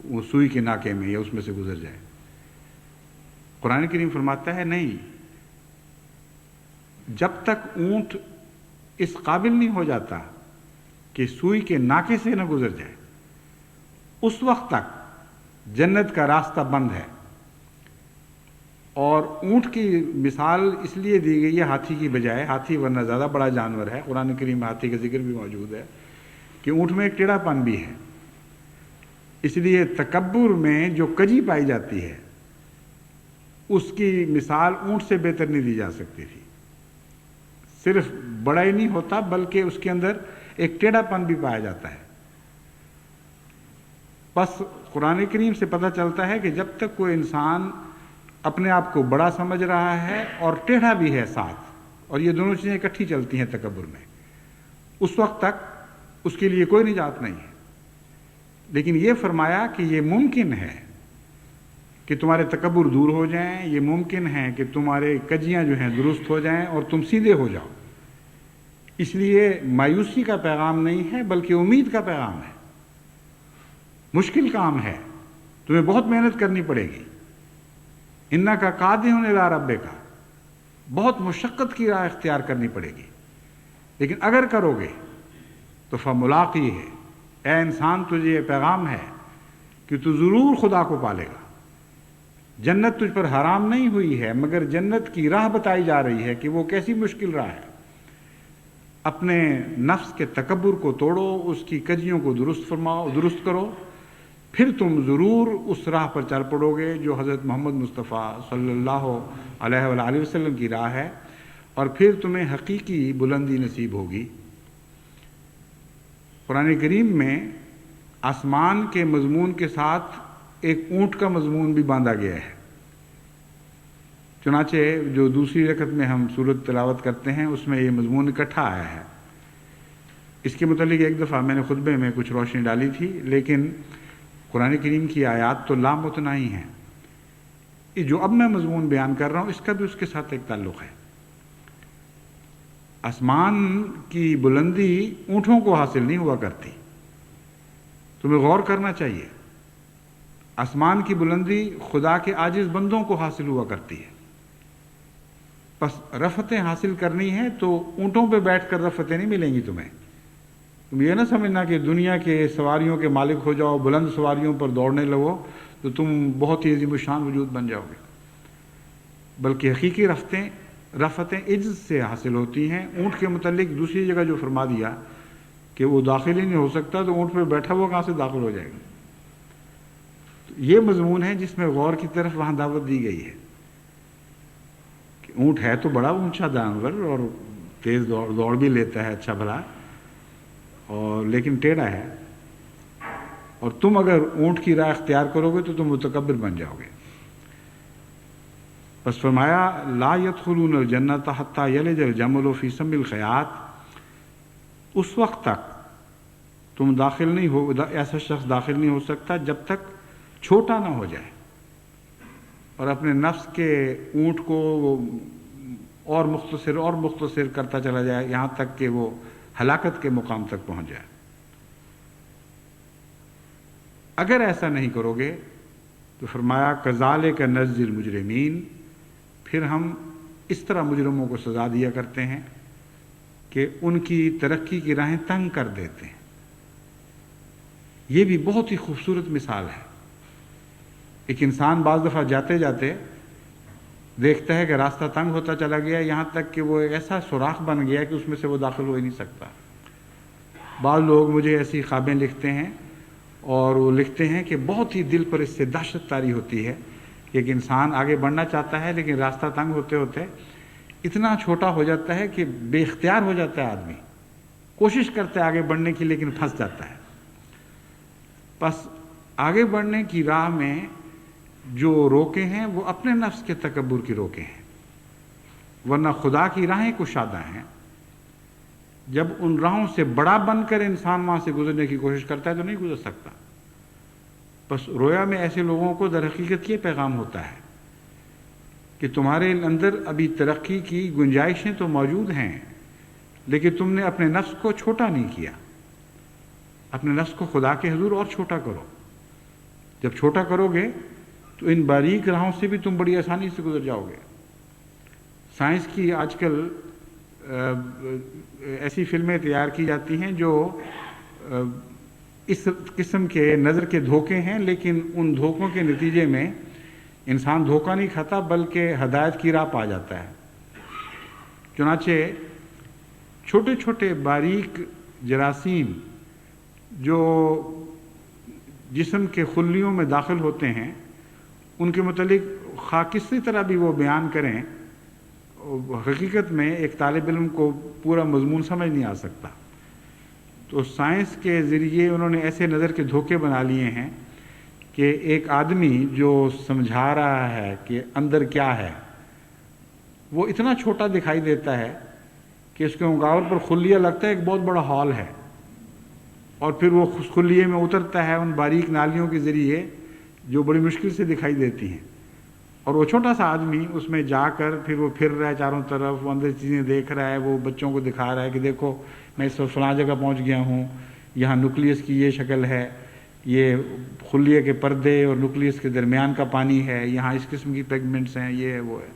وہ سوئی کے ناکے میں یا اس میں سے گزر جائے. قرآن کریم فرماتا ہے نہیں، جب تک اونٹ اس قابل نہیں ہو جاتا کہ سوئی کے ناکے سے نہ گزر جائے اس وقت تک جنت کا راستہ بند ہے. اور اونٹ کی مثال اس لیے دی گئی ہے ہاتھی کی بجائے، ہاتھی ورنہ زیادہ بڑا جانور ہے، قرآن کریم میں ہاتھی کا ذکر بھی موجود ہے، کہ اونٹ میں ایک ٹیڑھا پن بھی ہے. اس لیے تکبر میں جو کجی پائی جاتی ہے اس کی مثال اونٹ سے بہتر نہیں دی جا سکتی تھی. صرف بڑا ہی نہیں ہوتا بلکہ اس کے اندر ایک ٹیڑھا پن بھی پایا جاتا ہے. بس قرآن کریم سے پتہ چلتا ہے کہ جب تک کوئی انسان اپنے آپ کو بڑا سمجھ رہا ہے اور ٹیڑھا بھی ہے ساتھ، اور یہ دونوں چیزیں اکٹھی چلتی ہیں تکبر میں، اس وقت تک اس کے لیے کوئی نجات نہیں ہے. لیکن یہ فرمایا کہ یہ ممکن ہے کہ تمہارے تکبر دور ہو جائیں، یہ ممکن ہے کہ تمہارے کجیاں جو ہیں درست ہو جائیں اور تم سیدھے ہو جاؤ. اس لیے مایوسی کا پیغام نہیں ہے بلکہ امید کا پیغام ہے. مشکل کام ہے، تمہیں بہت محنت کرنی پڑے گی. انکا قادح الی ربک، بہت مشقت کی راہ اختیار کرنی پڑے گی، لیکن اگر کرو گے تو فملاقی ہے. اے انسان تجھے یہ پیغام ہے کہ تو ضرور خدا کو پالے گا. جنت تجھ پر حرام نہیں ہوئی ہے، مگر جنت کی راہ بتائی جا رہی ہے کہ وہ کیسی مشکل راہ ہے۔ اپنے نفس کے تکبر کو توڑو، اس کی کجیوں کو درست کرو، پھر تم ضرور اس راہ پر چل پڑو گے جو حضرت محمد مصطفیٰ صلی اللہ علیہ وآلہ وسلم کی راہ ہے، اور پھر تمہیں حقیقی بلندی نصیب ہوگی۔ قرآن کریم میں آسمان کے مضمون کے ساتھ ایک اونٹ کا مضمون بھی باندھا گیا ہے۔ چنانچہ جو دوسری رکعت میں ہم سورت تلاوت کرتے ہیں اس میں یہ مضمون اکٹھا آیا ہے۔ اس کے متعلق ایک دفعہ میں نے خطبے میں کچھ روشنی ڈالی تھی، لیکن قرآن کریم کی آیات تو لامتناہی ہیں۔ یہ جو اب میں مضمون بیان کر رہا ہوں اس کا بھی اس کے ساتھ ایک تعلق ہے۔ آسمان کی بلندی اونٹوں کو حاصل نہیں ہوا کرتی، تمہیں غور کرنا چاہیے۔ آسمان کی بلندی خدا کے عاجز بندوں کو حاصل ہوا کرتی ہے۔ بس رفتیں حاصل کرنی ہے تو اونٹوں پہ بیٹھ کر رفتیں نہیں ملیں گی تمہیں۔ تم یہ نہ سمجھنا کہ دنیا کے سواریوں کے مالک ہو جاؤ، بلند سواریوں پر دوڑنے لگو تو تم بہت ہی عظیم الشان وجود بن جاؤ گے، بلکہ حقیقی رفتیں عجز سے حاصل ہوتی ہیں۔ اونٹ کے متعلق دوسری جگہ جو فرما دیا کہ وہ داخل ہی نہیں ہو سکتا، تو اونٹ پہ بیٹھا ہوا کہاں سے داخل ہو جائے گا؟ تو یہ مضمون ہے جس میں غور کی طرف وہاں دعوت دی گئی ہے کہ اونٹ ہے تو بڑا اونچا جانور اور تیز دوڑ بھی لیتا ہے اچھا بھلا، اور لیکن ٹیڑھا ہے، اور تم اگر اونٹ کی راہ اختیار کرو گے تو تم متکبر بن جاؤ گے۔ بس فرمایا لا يدخلون الجنت حتى يلج الجمل في سم الخیاط، اس وقت تک تم داخل نہیں ہو، ایسا شخص داخل نہیں ہو سکتا جب تک چھوٹا نہ ہو جائے اور اپنے نفس کے اونٹ کو اور مختصر کرتا چلا جائے یہاں تک کہ وہ ہلاکت کے مقام تک پہنچ جائے۔ اگر ایسا نہیں کرو گے تو فرمایا کذالک نجزی المجرمین، پھر ہم اس طرح مجرموں کو سزا دیا کرتے ہیں کہ ان کی ترقی کی راہیں تنگ کر دیتے ہیں۔ یہ بھی بہت ہی خوبصورت مثال ہے۔ ایک انسان بعض دفعہ جاتے جاتے دیکھتا ہے کہ راستہ تنگ ہوتا چلا گیا، یہاں تک کہ وہ ایک ایسا سوراخ بن گیا کہ اس میں سے وہ داخل ہو ہی نہیں سکتا۔ بعض لوگ مجھے ایسی خوابیں لکھتے ہیں اور وہ لکھتے ہیں کہ بہت ہی دل پر اس سے دہشت طاری ہوتی ہے کہ ایک انسان آگے بڑھنا چاہتا ہے لیکن راستہ تنگ ہوتے ہوتے اتنا چھوٹا ہو جاتا ہے کہ بے اختیار ہو جاتا ہے آدمی، کوشش کرتا ہے آگے بڑھنے کی لیکن پھنس جاتا ہے۔ بس آگے بڑھنے کی راہ میں جو روکے ہیں وہ اپنے نفس کے تکبر کی روکے ہیں، ورنہ خدا کی راہیں کشادہ ہیں۔ جب ان راہوں سے بڑا بن کر انسان وہاں سے گزرنے کی کوشش کرتا ہے تو نہیں گزر سکتا۔ بس رویا میں ایسے لوگوں کو در حقیقت یہ پیغام ہوتا ہے کہ تمہارے اندر ابھی ترقی کی گنجائشیں تو موجود ہیں، لیکن تم نے اپنے نفس کو چھوٹا نہیں کیا۔ اپنے نفس کو خدا کے حضور اور چھوٹا کرو۔ جب چھوٹا کرو گے تو ان باریک راہوں سے بھی تم بڑی آسانی سے گزر جاؤ گے۔ سائنس کی آج کل ایسی فلمیں تیار کی جاتی ہیں جو اس قسم کے نظر کے دھوکے ہیں، لیکن ان دھوکوں کے نتیجے میں انسان دھوکہ نہیں کھاتا بلکہ ہدایت کی راہ پا جاتا ہے۔ چنانچہ چھوٹے چھوٹے باریک جراثیم جو جسم کے خلیوں میں داخل ہوتے ہیں ان کے متعلق خواہ کسی طرح بھی وہ بیان کریں، حقیقت میں ایک طالب علم کو پورا مضمون سمجھ نہیں آ سکتا۔ تو سائنس کے ذریعے انہوں نے ایسے نظر کے دھوکے بنا لیے ہیں کہ ایک آدمی جو سمجھا رہا ہے کہ اندر کیا ہے وہ اتنا چھوٹا دکھائی دیتا ہے کہ اس کے مقابل پر خلیہ لگتا ہے ایک بہت بڑا ہال ہے، اور پھر وہ خلیے میں اترتا ہے ان باریک نالیوں کے ذریعے جو بڑی مشکل سے دکھائی دیتی ہیں، اور وہ چھوٹا سا آدمی اس میں جا کر پھر وہ پھر رہا ہے چاروں طرف، وہ اندر چیزیں دیکھ رہا ہے، وہ بچوں کو دکھا رہا ہے کہ دیکھو میں اس فلاں جگہ پہنچ گیا ہوں، یہاں نیوکلیس کی یہ شکل ہے، یہ خلیے کے پردے اور نیوکلیس کے درمیان کا پانی ہے، یہاں اس قسم کی پیگمنٹس ہیں، یہ وہ ہے۔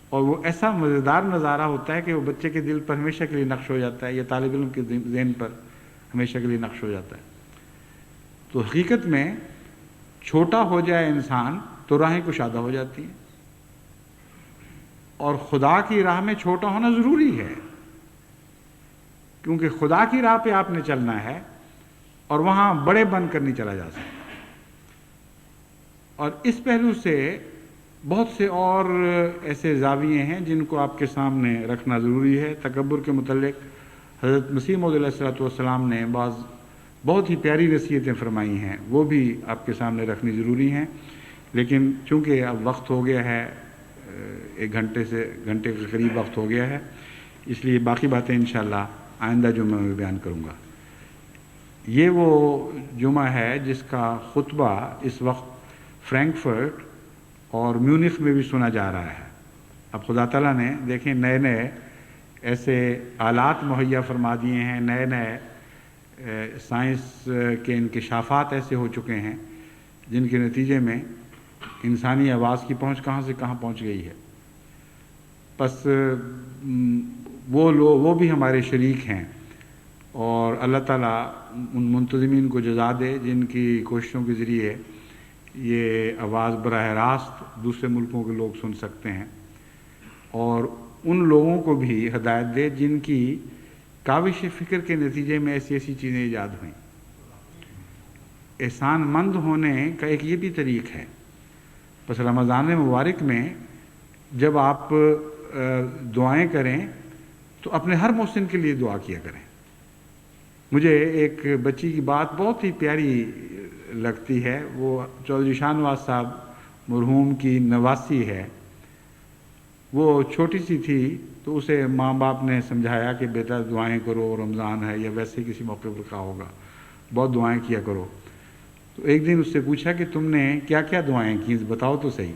اور وہ ایسا مزیدار نظارہ ہوتا ہے کہ وہ بچے کے دل پر ہمیشہ کے لیے نقش ہو جاتا ہے، یا طالب علم کے ذہن پر ہمیشہ کے لیے نقش ہو جاتا ہے۔ تو حقیقت میں چھوٹا ہو جائے انسان تو راہیں کشادہ ہو جاتی ہیں، اور خدا کی راہ میں چھوٹا ہونا ضروری ہے، کیونکہ خدا کی راہ پہ آپ نے چلنا ہے اور وہاں بڑے بن کر نہیں چلا جا سکتا۔ اور اس پہلو سے بہت سے اور ایسے زاویے ہیں جن کو آپ کے سامنے رکھنا ضروری ہے۔ تکبر کے متعلق حضرت مسیح موعود علیہ الصلوۃ والسلام نے بہت ہی پیاری نصیحتیں فرمائی ہیں، وہ بھی آپ کے سامنے رکھنی ضروری ہیں، لیکن چونکہ اب وقت ہو گیا ہے، 1 گھنٹے کے قریب وقت ہو گیا ہے، اس لیے باقی باتیں انشاءاللہ آئندہ جمعہ میں بیان کروں گا۔ یہ وہ جمعہ ہے جس کا خطبہ اس وقت فرینکفرٹ اور میونخ میں بھی سنا جا رہا ہے۔ اب خدا تعالیٰ نے دیکھیں نئے ایسے آلات مہیا فرما دیے ہیں، نئے سائنس کے انکشافات ایسے ہو چکے ہیں جن کے نتیجے میں انسانی آواز کی پہنچ کہاں سے کہاں پہنچ گئی ہے۔ بس وہ بھی ہمارے شریک ہیں، اور اللہ تعالیٰ ان منتظمین کو جزا دے جن کی کوششوں کے ذریعے یہ آواز براہ راست دوسرے ملکوں کے لوگ سن سکتے ہیں، اور ان لوگوں کو بھی ہدایت دے جن کی کاوش فکر کے نتیجے میں ایسی چیزیں ایجاد ہوئیں۔ احسان مند ہونے کا ایک یہ بھی طریق ہے۔ بس رمضان مبارک میں جب آپ دعائیں کریں تو اپنے ہر محسن کے لیے دعا کیا کریں۔ مجھے ایک بچی کی بات بہت ہی پیاری لگتی ہے، وہ چودھری شاہ نواز صاحب مرحوم کی نواسی ہے۔ وہ چھوٹی سی تھی تو اسے ماں باپ نے سمجھایا کہ بیٹا دعائیں کرو، رمضان ہے یا ویسے کسی موقع پر کہا ہوگا، بہت دعائیں کیا کرو۔ تو ایک دن اس سے پوچھا کہ تم نے کیا کیا دعائیں کی، بتاؤ تو صحیح۔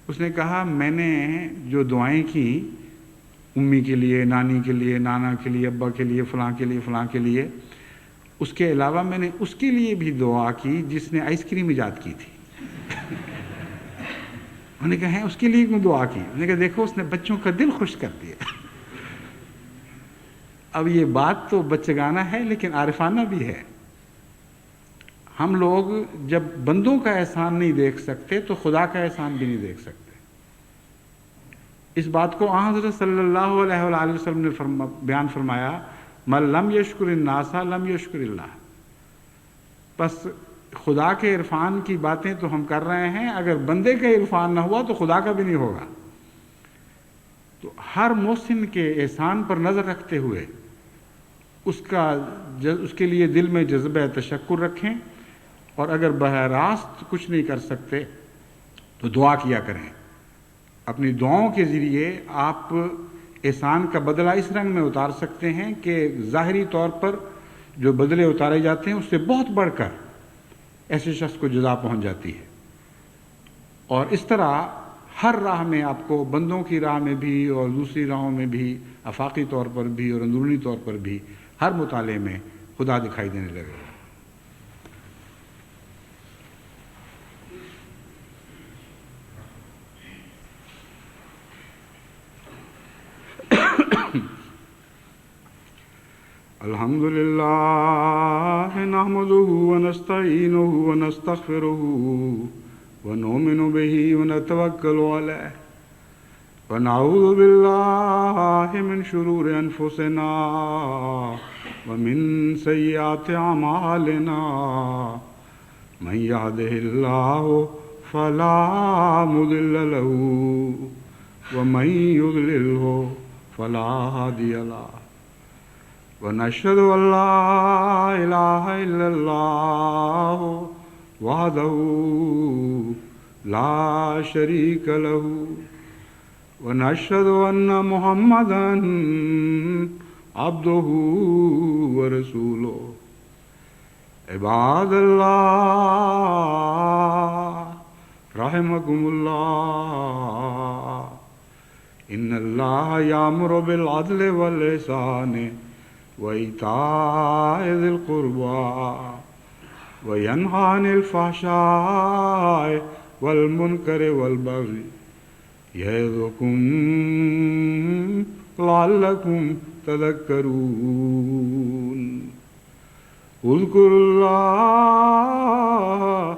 اس نے کہا میں نے جو دعائیں کی امی کے لیے، نانی کے لیے، نانا کے لیے، ابا کے لیے، فلاں کے لیے، فلاں کے لیے، اس کے علاوہ میں نے اس کے لیے بھی دعا کی جس نے آئس کریم ایجاد کی تھی۔ انہوں نے کہا ہے اس کے لیے کیوں دعا کی؟ انہوں نے کہا دیکھو اس نے بچوں کا دل خوش کر دیا۔ اب یہ بات تو بچگانہ ہے لیکن عارفانہ بھی ہے۔ ہم لوگ جب بندوں کا احسان نہیں دیکھ سکتے تو خدا کا احسان بھی نہیں دیکھ سکتے۔ اس بات کو حضرت صلی اللہ علیہ وآلہ وسلم نے بیان فرمایا، من لم یشکر الناس لم یشکر اللہ۔ بس خدا کے عرفان کی باتیں تو ہم کر رہے ہیں، اگر بندے کا عرفان نہ ہوا تو خدا کا بھی نہیں ہوگا۔ تو ہر محسن کے احسان پر نظر رکھتے ہوئے اس کے لیے دل میں جذبہ تشکر رکھیں، اور اگر براہ راست کچھ نہیں کر سکتے تو دعا کیا کریں۔ اپنی دعاؤں کے ذریعے آپ احسان کا بدلہ اس رنگ میں اتار سکتے ہیں کہ ظاہری طور پر جو بدلے اتارے جاتے ہیں اس سے بہت بڑھ کر ایسے شخص کو جزا پہنچ جاتی ہے۔ اور اس طرح ہر راہ میں آپ کو، بندوں کی راہ میں بھی اور دوسری راہوں میں بھی، آفاقی طور پر بھی اور اندرونی طور پر بھی، ہر مطالعے میں خدا دکھائی دینے لگے گا۔ الحمد لله نحمده ونستعينه ونستغفره ونؤمن به ونتوكل عليه ونعوذ بالله من شرور أنفسنا ومن سيئات أعمالنا من يهده الله فلا مضل له ومن يضلله فلا هادي له ونشهد أن لا إله إلا الله وحده لا شريك له ونشهد أن محمدا عبده ورسوله عباد الله رحمكم الله إن الله يأمر بالعدل والإحسان وإيتاء ذي القربى وينهى عن الفحشاء والمنكر والبغي يعظكم لعلكم تذكرون اذكروا الله